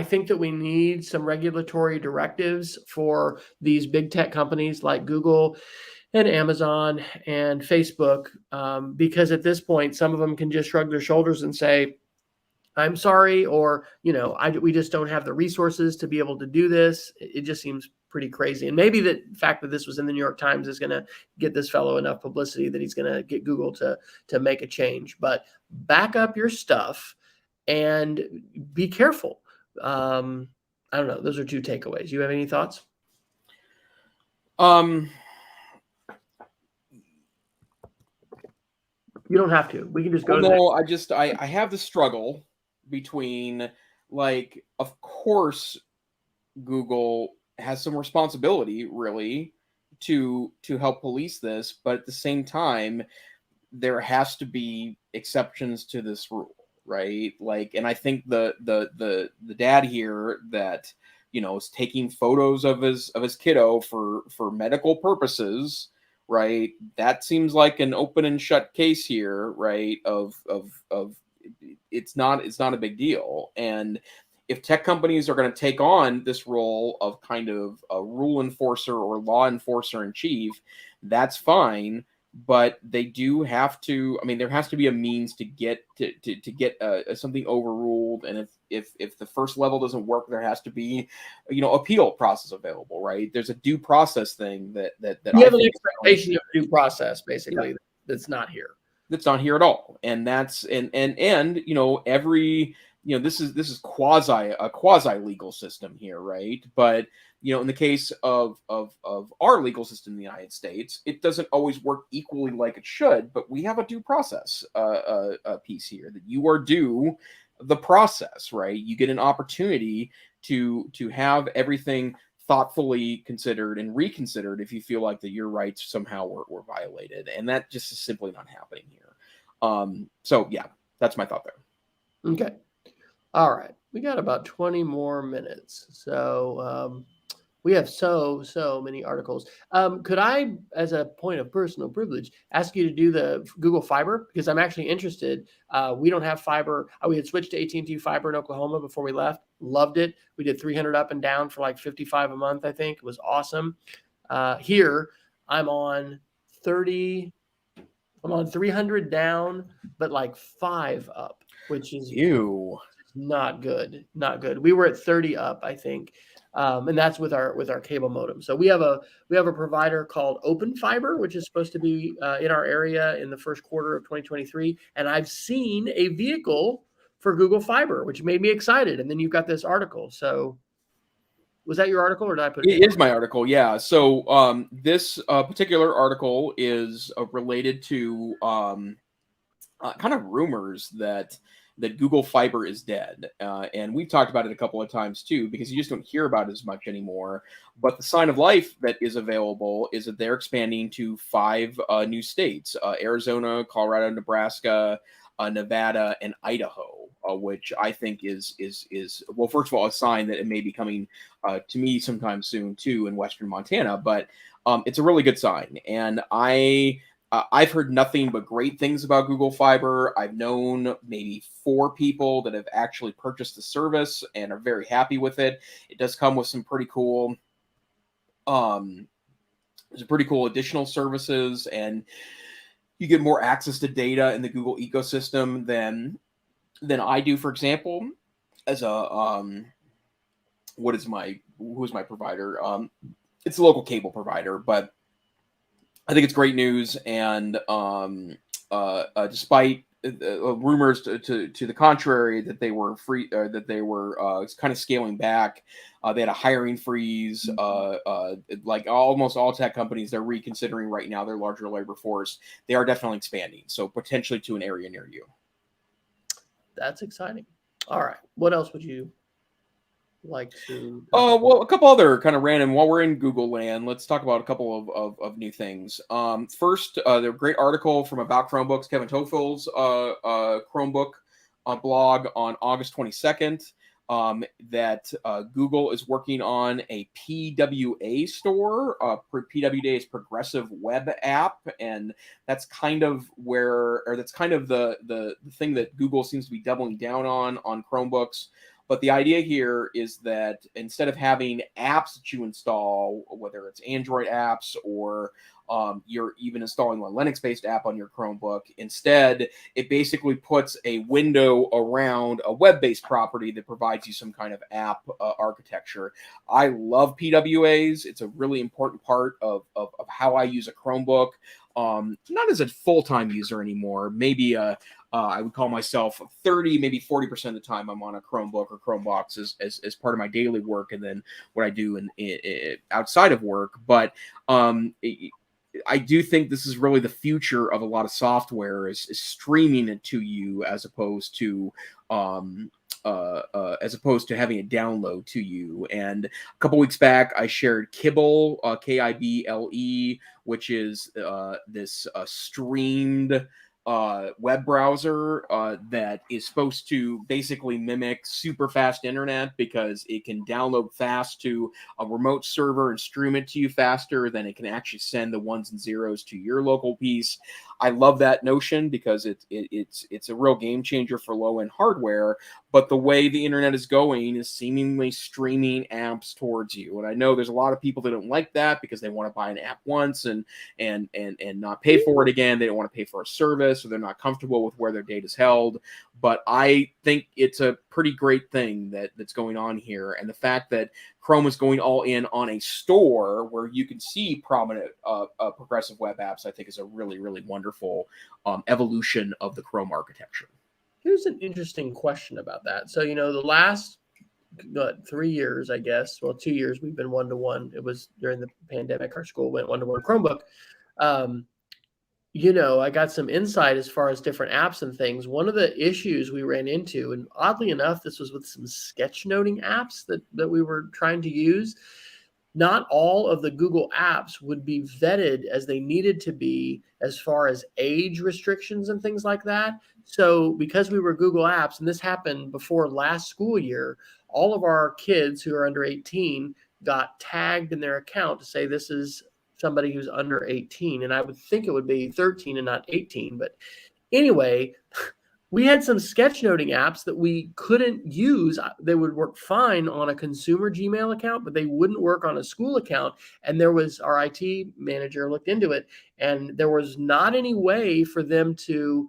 think that we need some regulatory directives for these big tech companies like Google and Amazon and Facebook, because at this point, some of them can just shrug their shoulders and say, I'm sorry, or, we just don't have the resources to be able to do this. It just seems pretty crazy. And maybe the fact that this was in the New York Times is going to get this fellow enough publicity that he's going to get Google to make a change. But back up your stuff and be careful. I don't know. Those are 2 takeaways. You have any thoughts? You don't have to. We can just go. I have the struggle between, like, of course, Google has some responsibility, really, to help police this, but at the same time, there has to be exceptions to this rule, right? Like, and I think the dad here that is taking photos of his kiddo for medical purposes, right? That seems like an open and shut case here, right? Of it's not a big deal. And if tech companies are going to take on this role of kind of a rule enforcer or law enforcer in chief, that's fine. But they do have to. I mean, there has to be a means to get something overruled. And if the first level doesn't work, there has to be, appeal process available, right? There's a due process thing that you have an expectation of due process, basically, yeah. That's not here. That's not here at all. And that's and every this is a quasi legal system here, right? But in the case of our legal system in the United States, it doesn't always work equally like it should. But we have a due process piece here that you are due the process, right? You get an opportunity to have everything thoughtfully considered and reconsidered if you feel like that your rights somehow were violated, and that just is simply not happening here. So yeah, that's my thought there. Okay. All right. We got about 20 more minutes. So we have so many articles. Could I, as a point of personal privilege, ask you to do the Google Fiber? Because I'm actually interested. We don't have fiber. We had switched to AT&T Fiber in Oklahoma before we left. Loved it. We did 300 up and down for like $55 a month, I think. It was awesome. Here, I'm on 300 down, but like 5 up, which is not good. Not good. We were at 30 up, I think. And that's with our cable modem. So we have a provider called Open Fiber, which is supposed to be in our area in the first quarter of 2023. And I've seen a vehicle for Google Fiber, which made me excited. And then you've got this article. So was that your article, or did I put it? It is my article, yeah. So this particular article is related to kind of rumors that Google Fiber is dead. And we've talked about it a couple of times too, because you just don't hear about it as much anymore. But the sign of life that is available is that they're expanding to 5 new states, Arizona, Colorado, Nebraska, Nevada, and Idaho, which I think is well, first of all, a sign that it may be coming to me sometime soon too in Western Montana. But it's a really good sign. And I've heard nothing but great things about Google Fiber. I've known maybe 4 people that have actually purchased the service and are very happy with it. It does come with some pretty cool, additional services, and you get more access to data in the Google ecosystem than I do. For example, as a who's my provider? It's a local cable provider, but I think it's great news, and despite rumors to the contrary that they were kind of scaling back, they had a hiring freeze. Like almost all tech companies, they're reconsidering right now their larger labor force. They are definitely expanding, so potentially to an area near you. That's exciting. All right, what else would you? like to? Well, a couple other kind of random. While we're in Google land, let's talk about a couple of new things. First, the great article from About Chromebooks, Kevin Tofil's Chromebook blog on August 22nd. That Google is working on a PWA store. PWA is Progressive Web App, and that's kind of that's kind of the thing that Google seems to be doubling down on Chromebooks. But the idea here is that instead of having apps that you install, whether it's Android apps or you're even installing a Linux-based app on your Chromebook, instead, it basically puts a window around a web-based property that provides you some kind of app architecture. I love PWAs. It's a really important part of how I use a Chromebook. Not as a full-time user anymore. Maybe I would call myself 30, maybe 40% of the time I'm on a Chromebook or Chromebox as part of my daily work, and then what I do in outside of work. But I do think this is really the future of a lot of software is streaming it to you as opposed to having a download to you. And a couple weeks back, I shared Kibble, Kible, which is this streamed web browser that is supposed to basically mimic super fast internet because it can download fast to a remote server and stream it to you faster than it can actually send the ones and zeros to your local piece. I love that notion because it's a real game changer for low-end hardware, but the way the internet is going is seemingly streaming apps towards you. And I know there's a lot of people that don't like that because they want to buy an app once and not pay for it again. They don't want to pay for a service, or they're not comfortable with where their data is held. But I think it's a pretty great thing that's going on here. And the fact that Chrome is going all in on a store where you can see prominent progressive web apps, I think is a really, really wonderful evolution of the Chrome architecture. Here's an interesting question about that. So, the last 3 years, I guess, 2 years, we've been one-to-one. It was during the pandemic, our school went one-to-one Chromebook. I got some insight as far as different apps and things. One of the issues we ran into, and oddly enough, this was with some sketchnoting apps that we were trying to use. Not all of the Google apps would be vetted as they needed to be as far as age restrictions and things like that. So because we were Google apps, and this happened before last school year, all of our kids who are under 18 got tagged in their account to say this is somebody who's under 18. And I would think it would be 13 and not 18. But anyway, we had some sketchnoting apps that we couldn't use. They would work fine on a consumer Gmail account, but they wouldn't work on a school account. And our IT manager looked into it, and there was not any way for them to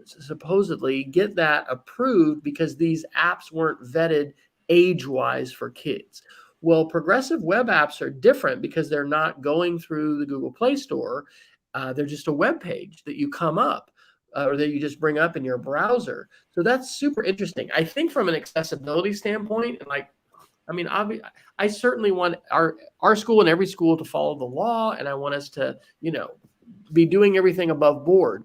supposedly get that approved because these apps weren't vetted age-wise for kids. Well, progressive web apps are different because they're not going through the Google Play Store. They're just a web page that you come up or that you just bring up in your browser. So that's super interesting. I think from an accessibility standpoint, I certainly want our school and every school to follow the law, and I want us to, be doing everything above board.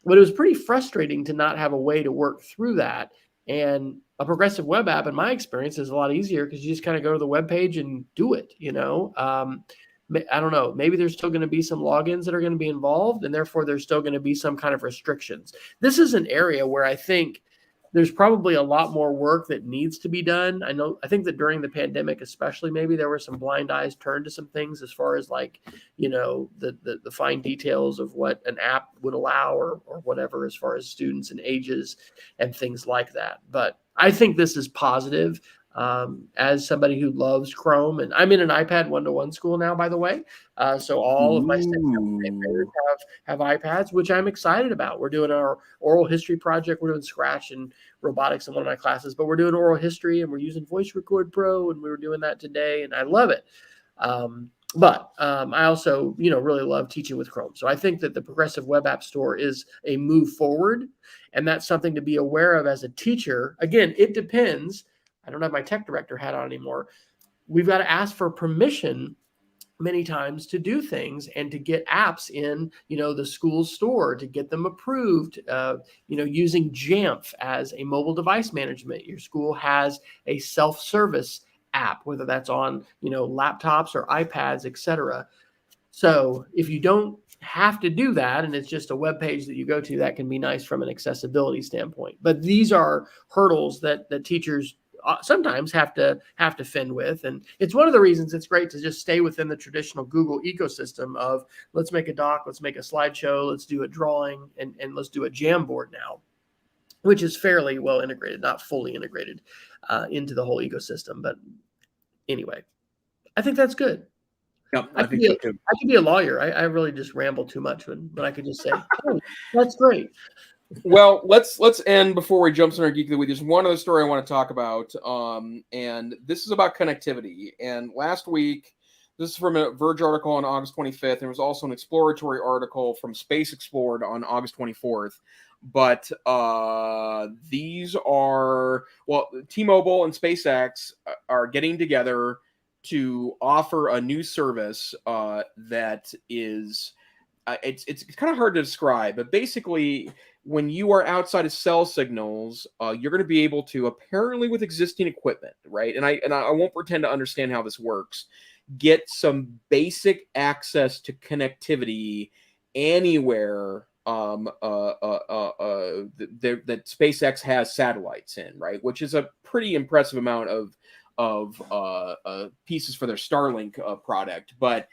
But it was pretty frustrating to not have a way to work through that. And a progressive web app, in my experience, is a lot easier because you just kind of go to the web page and do it. I don't know. Maybe there's still going to be some logins that are going to be involved, and therefore there's still going to be some kind of restrictions. This is an area where I think there's probably a lot more work that needs to be done. I think that during the pandemic, especially, maybe there were some blind eyes turned to some things as far as the fine details of what an app would allow or whatever, as far as students and ages and things like that. But I think this is positive. As somebody who loves Chrome, and I'm in an iPad one-to-one school now, by the way. So all of my staff have iPads, which I'm excited about. We're doing our oral history project. We're doing Scratch and robotics in one of my classes, but we're doing oral history and we're using Voice Record Pro, and we were doing that today, and I love it. But I also, really love teaching with Chrome. So I think that the Progressive Web App Store is a move forward, and that's something to be aware of as a teacher. Again, it depends. I don't have my tech director hat on anymore. We've got to ask for permission many times to do things and to get apps in, the school store, to get them approved, using Jamf as a mobile device management. Your school has a self-service app, whether that's on, laptops or iPads, etc. So if you don't have to do that and it's just a web page that you go to, that can be nice from an accessibility standpoint. But these are hurdles that teachers sometimes have to fend with, and it's one of the reasons it's great to just stay within the traditional Google ecosystem of let's make a doc, let's make a slideshow, let's do a drawing, and let's do a Jamboard now, which is fairly well integrated, not fully integrated into the whole ecosystem. But anyway, I think that's good. Yep, I I could think so be too. I could be a lawyer. I really just ramble too much when I could just say, "Oh, that's great." Well, let's end before we jump into our geek of the week. There's one other story I want to talk about, and this is about connectivity. And last week, this is from a Verge article on August 25th. There was also an exploratory article from Space Explored on August 24th. But these are, well, T-Mobile and SpaceX are getting together to offer a new service that is, it's kind of hard to describe, but basically, when you are outside of cell signals, you're going to be able to, apparently with existing equipment, right? And I won't pretend to understand how this works. Get some basic access to connectivity anywhere that SpaceX has satellites in, right? Which is a pretty impressive amount of pieces for their Starlink product, but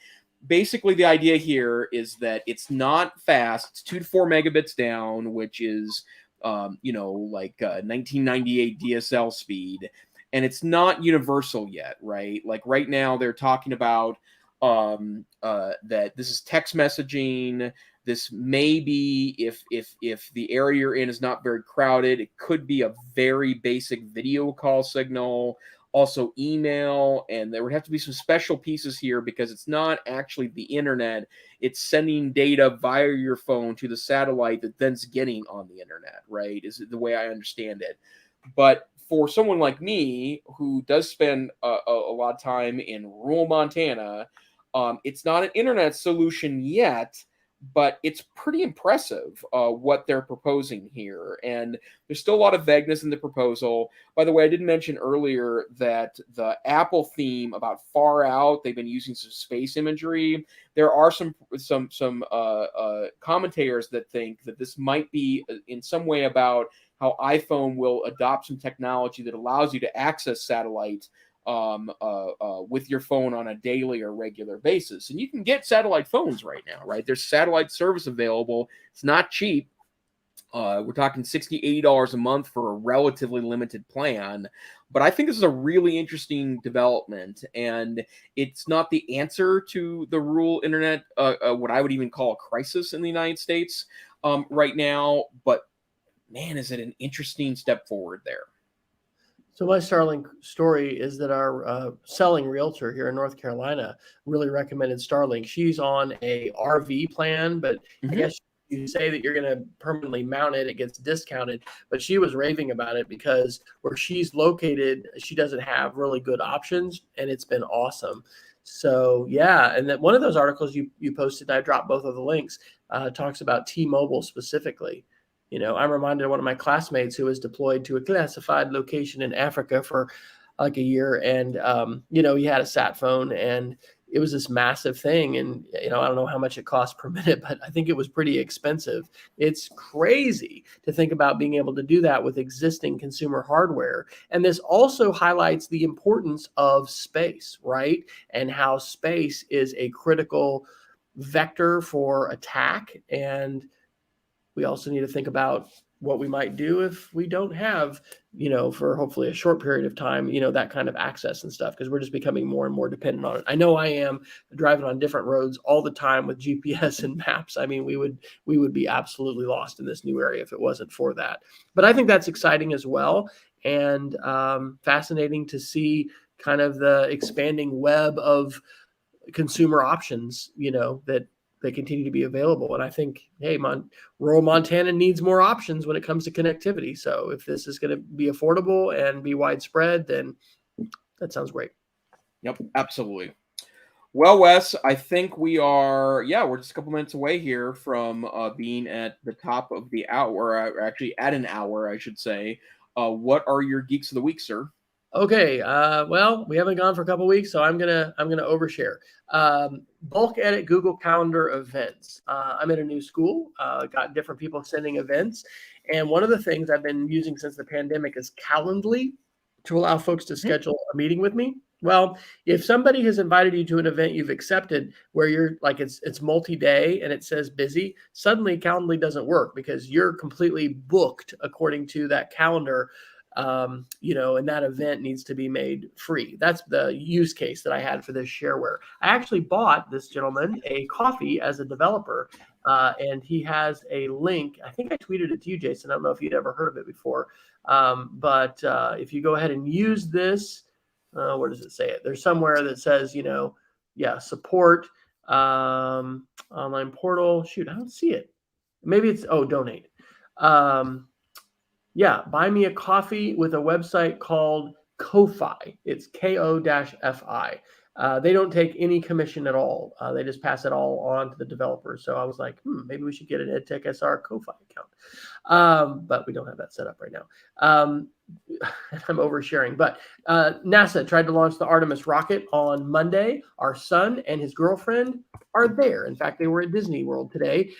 basically the idea here is that it's not fast. It's 2 to 4 megabits down, which is like 1998 DSL speed, and it's not universal yet, right? Like right now they're talking about that this is text messaging. This may be, if the area you're in is not very crowded, it could be a very basic video call signal, also email, and there would have to be some special pieces here because it's not actually the internet. It's sending data via your phone to the satellite that then's getting on the internet, right? Is the way I understand it. But for someone like me who does spend a lot of time in rural Montana, it's not an internet solution yet, but it's pretty impressive what they're proposing here. And there's still a lot of vagueness in the proposal. By the way, I didn't mention earlier that the Apple theme about Far Out, they've been using some space imagery. There are some commentators that think that this might be in some way about how iPhone will adopt some technology that allows you to access satellites with your phone on a daily or regular basis. And you can get satellite phones right now, right? There's satellite service available. It's not cheap. We're talking $60, $80 a month for a relatively limited plan. But I think this is a really interesting development, and it's not the answer to the rural internet, what I would even call a crisis in the United States right now. But man, is it an interesting step forward there. So my Starlink story is that our selling realtor here in North Carolina really recommended Starlink. She's on a RV plan, but I guess you say that you're going to permanently mount it, it gets discounted. But she was raving about it because where she's located, she doesn't have really good options, and it's been awesome. So yeah, and then one of those articles you posted, and I dropped both of the links, talks about T-Mobile specifically. I'm reminded of one of my classmates who was deployed to a classified location in Africa for like a year. And, he had a sat phone, and it was this massive thing. And, I don't know how much it cost per minute, but I think it was pretty expensive. It's crazy to think about being able to do that with existing consumer hardware. And this also highlights the importance of space, right? And how space is a critical vector for attack. And we also need to think about what we might do if we don't have, for hopefully a short period of time, that kind of access and stuff, because we're just becoming more and more dependent on it. I know I am driving on different roads all the time with GPS and maps. I mean, we would be absolutely lost in this new area if it wasn't for that. But I think that's exciting as well, and fascinating to see kind of the expanding web of consumer options, that they continue to be available. And I think, hey, rural Montana needs more options when it comes to connectivity. So if this is going to be affordable and be widespread, then that sounds great. Yep, absolutely. Well, Wes, I think we're just a couple minutes away here from being at the top of the hour, or actually at an hour, I should say. What are your geeks of the week, sir? Okay. Well, we haven't gone for a couple weeks, so I'm gonna overshare. Bulk edit Google Calendar events. I'm at a new school. Got different people sending events, and one of the things I've been using since the pandemic is Calendly to allow folks to schedule a meeting with me. Well, if somebody has invited you to an event you've accepted where you're like it's multi-day and it says busy, suddenly Calendly doesn't work because you're completely booked according to that calendar. And that event needs to be made free. That's the use case that I had for this shareware. I actually bought this gentleman a coffee as a developer, and he has a link. I think I tweeted it to you, Jason. I don't know if you'd ever heard of it before, but if you go ahead and use this, where does it say it? There's somewhere that says, support online portal. Shoot, I don't see it. Maybe it's donate. Buy me a coffee with a website called Ko-Fi. It's KO-FI. They don't take any commission at all. They just pass it all on to the developers. So I was like, maybe we should get an EdTech SR Ko-Fi account. But we don't have that set up right now. I'm oversharing. But NASA tried to launch the Artemis rocket on Monday. Our son and his girlfriend are there. In fact, they were at Disney World today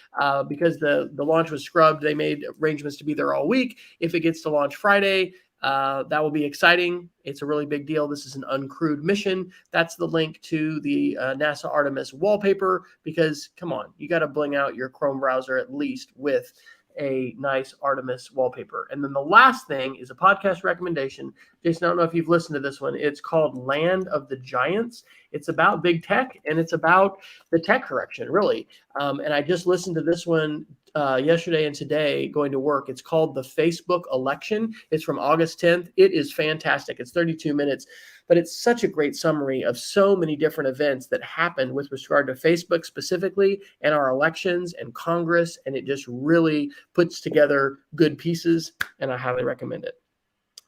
because the launch was scrubbed. They made arrangements to be there all week. If it gets to launch Friday, that will be exciting. It's a really big deal. This is an uncrewed mission. That's the link to the NASA Artemis wallpaper because, come on, you got to bling out your Chrome browser at least with a nice Artemis wallpaper. And then the last thing is a podcast recommendation. Jason, I don't know if you've listened to this one. It's called Land of the Giants. It's about big tech and it's about the tech correction, really. And I just listened to this one yesterday and today going to work. It's called The Facebook Election. It's from August 10th. It is fantastic. It's 32 minutes, but it's such a great summary of so many different events that happened with regard to Facebook specifically and our elections and Congress. And it just really puts together good pieces, and I highly recommend it.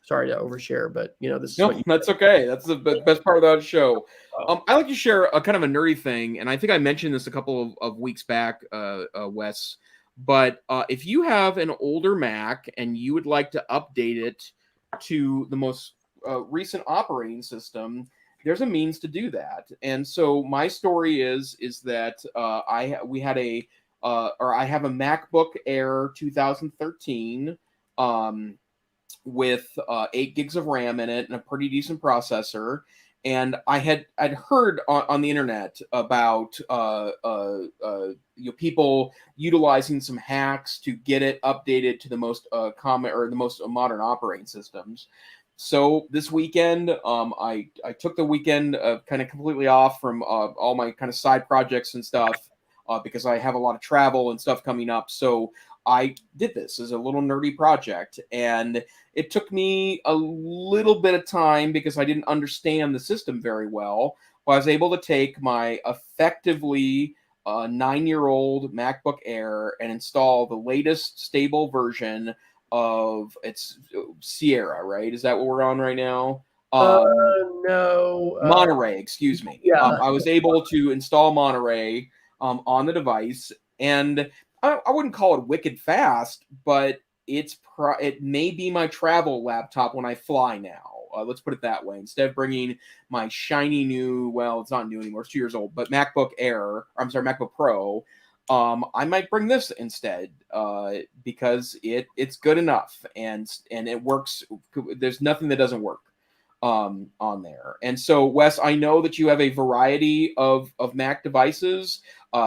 Sorry to overshare, but this is that's okay. That's the best part of the show. I like to share a kind of a nerdy thing, and I think I mentioned this a couple of weeks back, Wes. But if you have an older Mac and you would like to update it to the most recent operating system, there's a means to do that. And so my story is that I have a MacBook Air 2013 with 8 gigs of RAM in it and a pretty decent processor. And I'd heard on the internet about people utilizing some hacks to get it updated to the most common or the most modern operating systems. So this weekend, I took the weekend kind of completely off from all my kind of side projects and stuff because I have a lot of travel and stuff coming up. So I did this as a little nerdy project, and it took me a little bit of time because I didn't understand the system very well. But I was able to take my effectively 9-year-old MacBook Air and install the latest stable version of its Sierra, right? Is that what we're on right now? No. Monterey, excuse me. Yeah. I was able to install Monterey on the device, and I wouldn't call it wicked fast, but it may be my travel laptop when I fly now. Let's put it that way. Instead of bringing my shiny new, well, it's not new anymore, it's 2 years old, but MacBook Pro, I might bring this instead because it's good enough and it works. There's nothing that doesn't work on there. And so, Wes, I know that you have a variety of Mac devices,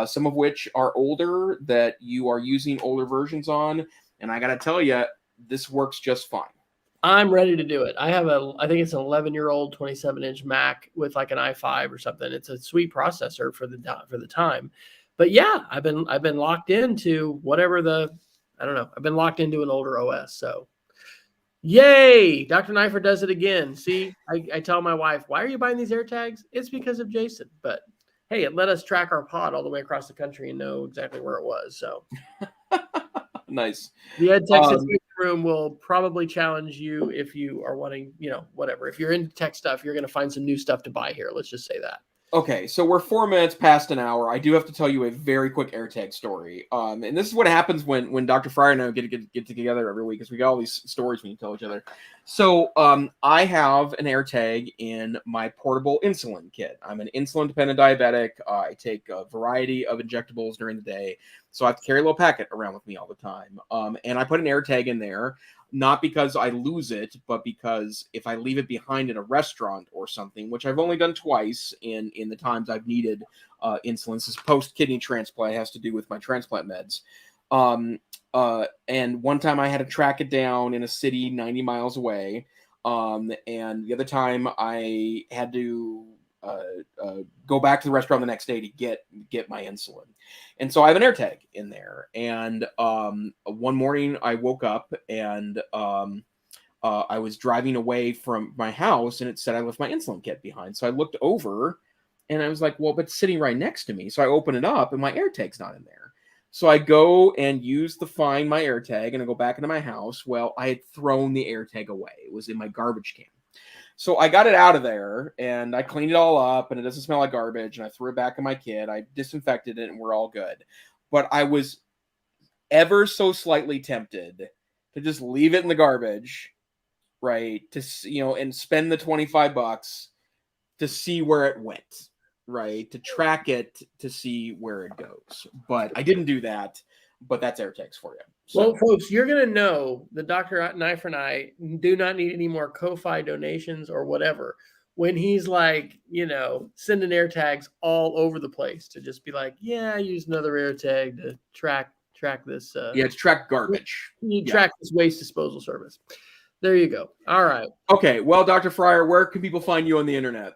some of which are older that you are using older versions on. And I got to tell you, this works just fine. I'm ready to do it. I think it's an 11-year-old 27-inch Mac with like an i5 or something. It's a sweet processor for the time. But yeah, I've been locked into whatever I've been locked into an older OS. So yay, Dr. Neiffer does it again. See, I tell my wife, why are you buying these AirTags? It's because of Jason. But hey, it let us track our pod all the way across the country and know exactly where it was. So nice. The EdTech situation room will probably challenge you if you are wanting, whatever. If you're into tech stuff, you're going to find some new stuff to buy here. Let's just say that. Okay, so we're 4 minutes past an hour. I do have to tell you a very quick AirTag story. And this is what happens when Dr. Fryer and I get together every week, because we got all these stories we can tell each other. So I have an AirTag in my portable insulin kit. I'm an insulin-dependent diabetic. I take a variety of injectables during the day, so I have to carry a little packet around with me all the time. And I put an AirTag in there, not because I lose it, but because if I leave it behind in a restaurant or something, which I've only done twice in the times I've needed insulin, this post-kidney transplant has to do with my transplant meds. And one time I had to track it down in a city 90 miles away. And the other time I had to go back to the restaurant the next day to get my insulin. And so I have an AirTag in there. And one morning I woke up and I was driving away from my house and it said I left my insulin kit behind. So I looked over and I was like, well, but it's sitting right next to me. So I open it up and my AirTag's not in there. So I go and use the Find My AirTag and I go back into my house. Well, I had thrown the AirTag away. It was in my garbage can. So I got it out of there and I cleaned it all up and it doesn't smell like garbage. And I threw it back in my kit. I disinfected it and we're all good. But I was ever so slightly tempted to just leave it in the garbage, right? And spend the $25 to see where it went. Right, to track it to see where it goes. But I didn't do that, but that's AirTags for you. So. Well, folks, you're going to know that Dr. Neiffer and I do not need any more Ko-Fi donations or whatever when he's like, sending AirTags all over the place to just be like, yeah, I use another AirTag to track this. To track garbage. Track this waste disposal service. There you go. All right. Okay. Well, Dr. Fryer, where can people find you on the internet?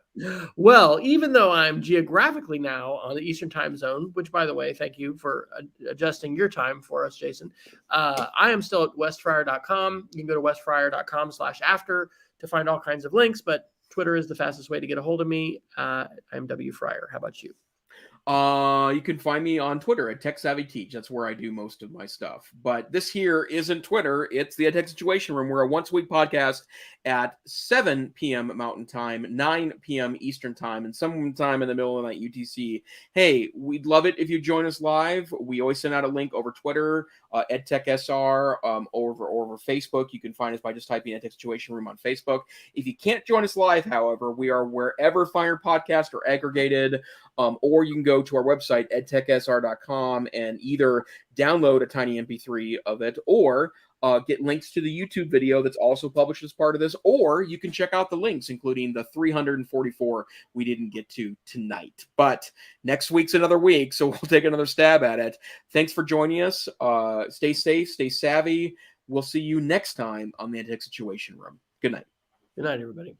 Well, even though I'm geographically now on the Eastern time zone, which, by the way, thank you for adjusting your time for us, Jason. I am still at westfryer.com. You can go to westfryer.com/after to find all kinds of links, but Twitter is the fastest way to get a hold of me. I'm W. Fryer. How about you? You can find me on Twitter at TechSavvyTeach. That's where I do most of my stuff. But this here isn't Twitter. It's the EdTech Situation Room. We're a once-a-week podcast at 7 p.m. Mountain Time, 9 p.m. Eastern Time, and sometime in the middle of the night UTC. Hey, we'd love it if you join us live. We always send out a link over Twitter, EdTech SR, over Facebook. You can find us by just typing EdTech Situation Room on Facebook. If you can't join us live, however, we are wherever fine podcasts are aggregated, or you can go to our website, edtechsr.com, and either download a tiny MP3 of it or get links to the YouTube video that's also published as part of this, or you can check out the links, including the 344 we didn't get to tonight. But next week's another week, so we'll take another stab at it. Thanks for joining us. Stay safe, stay savvy. We'll see you next time on the EdTech Situation Room. Good night. Good night, everybody.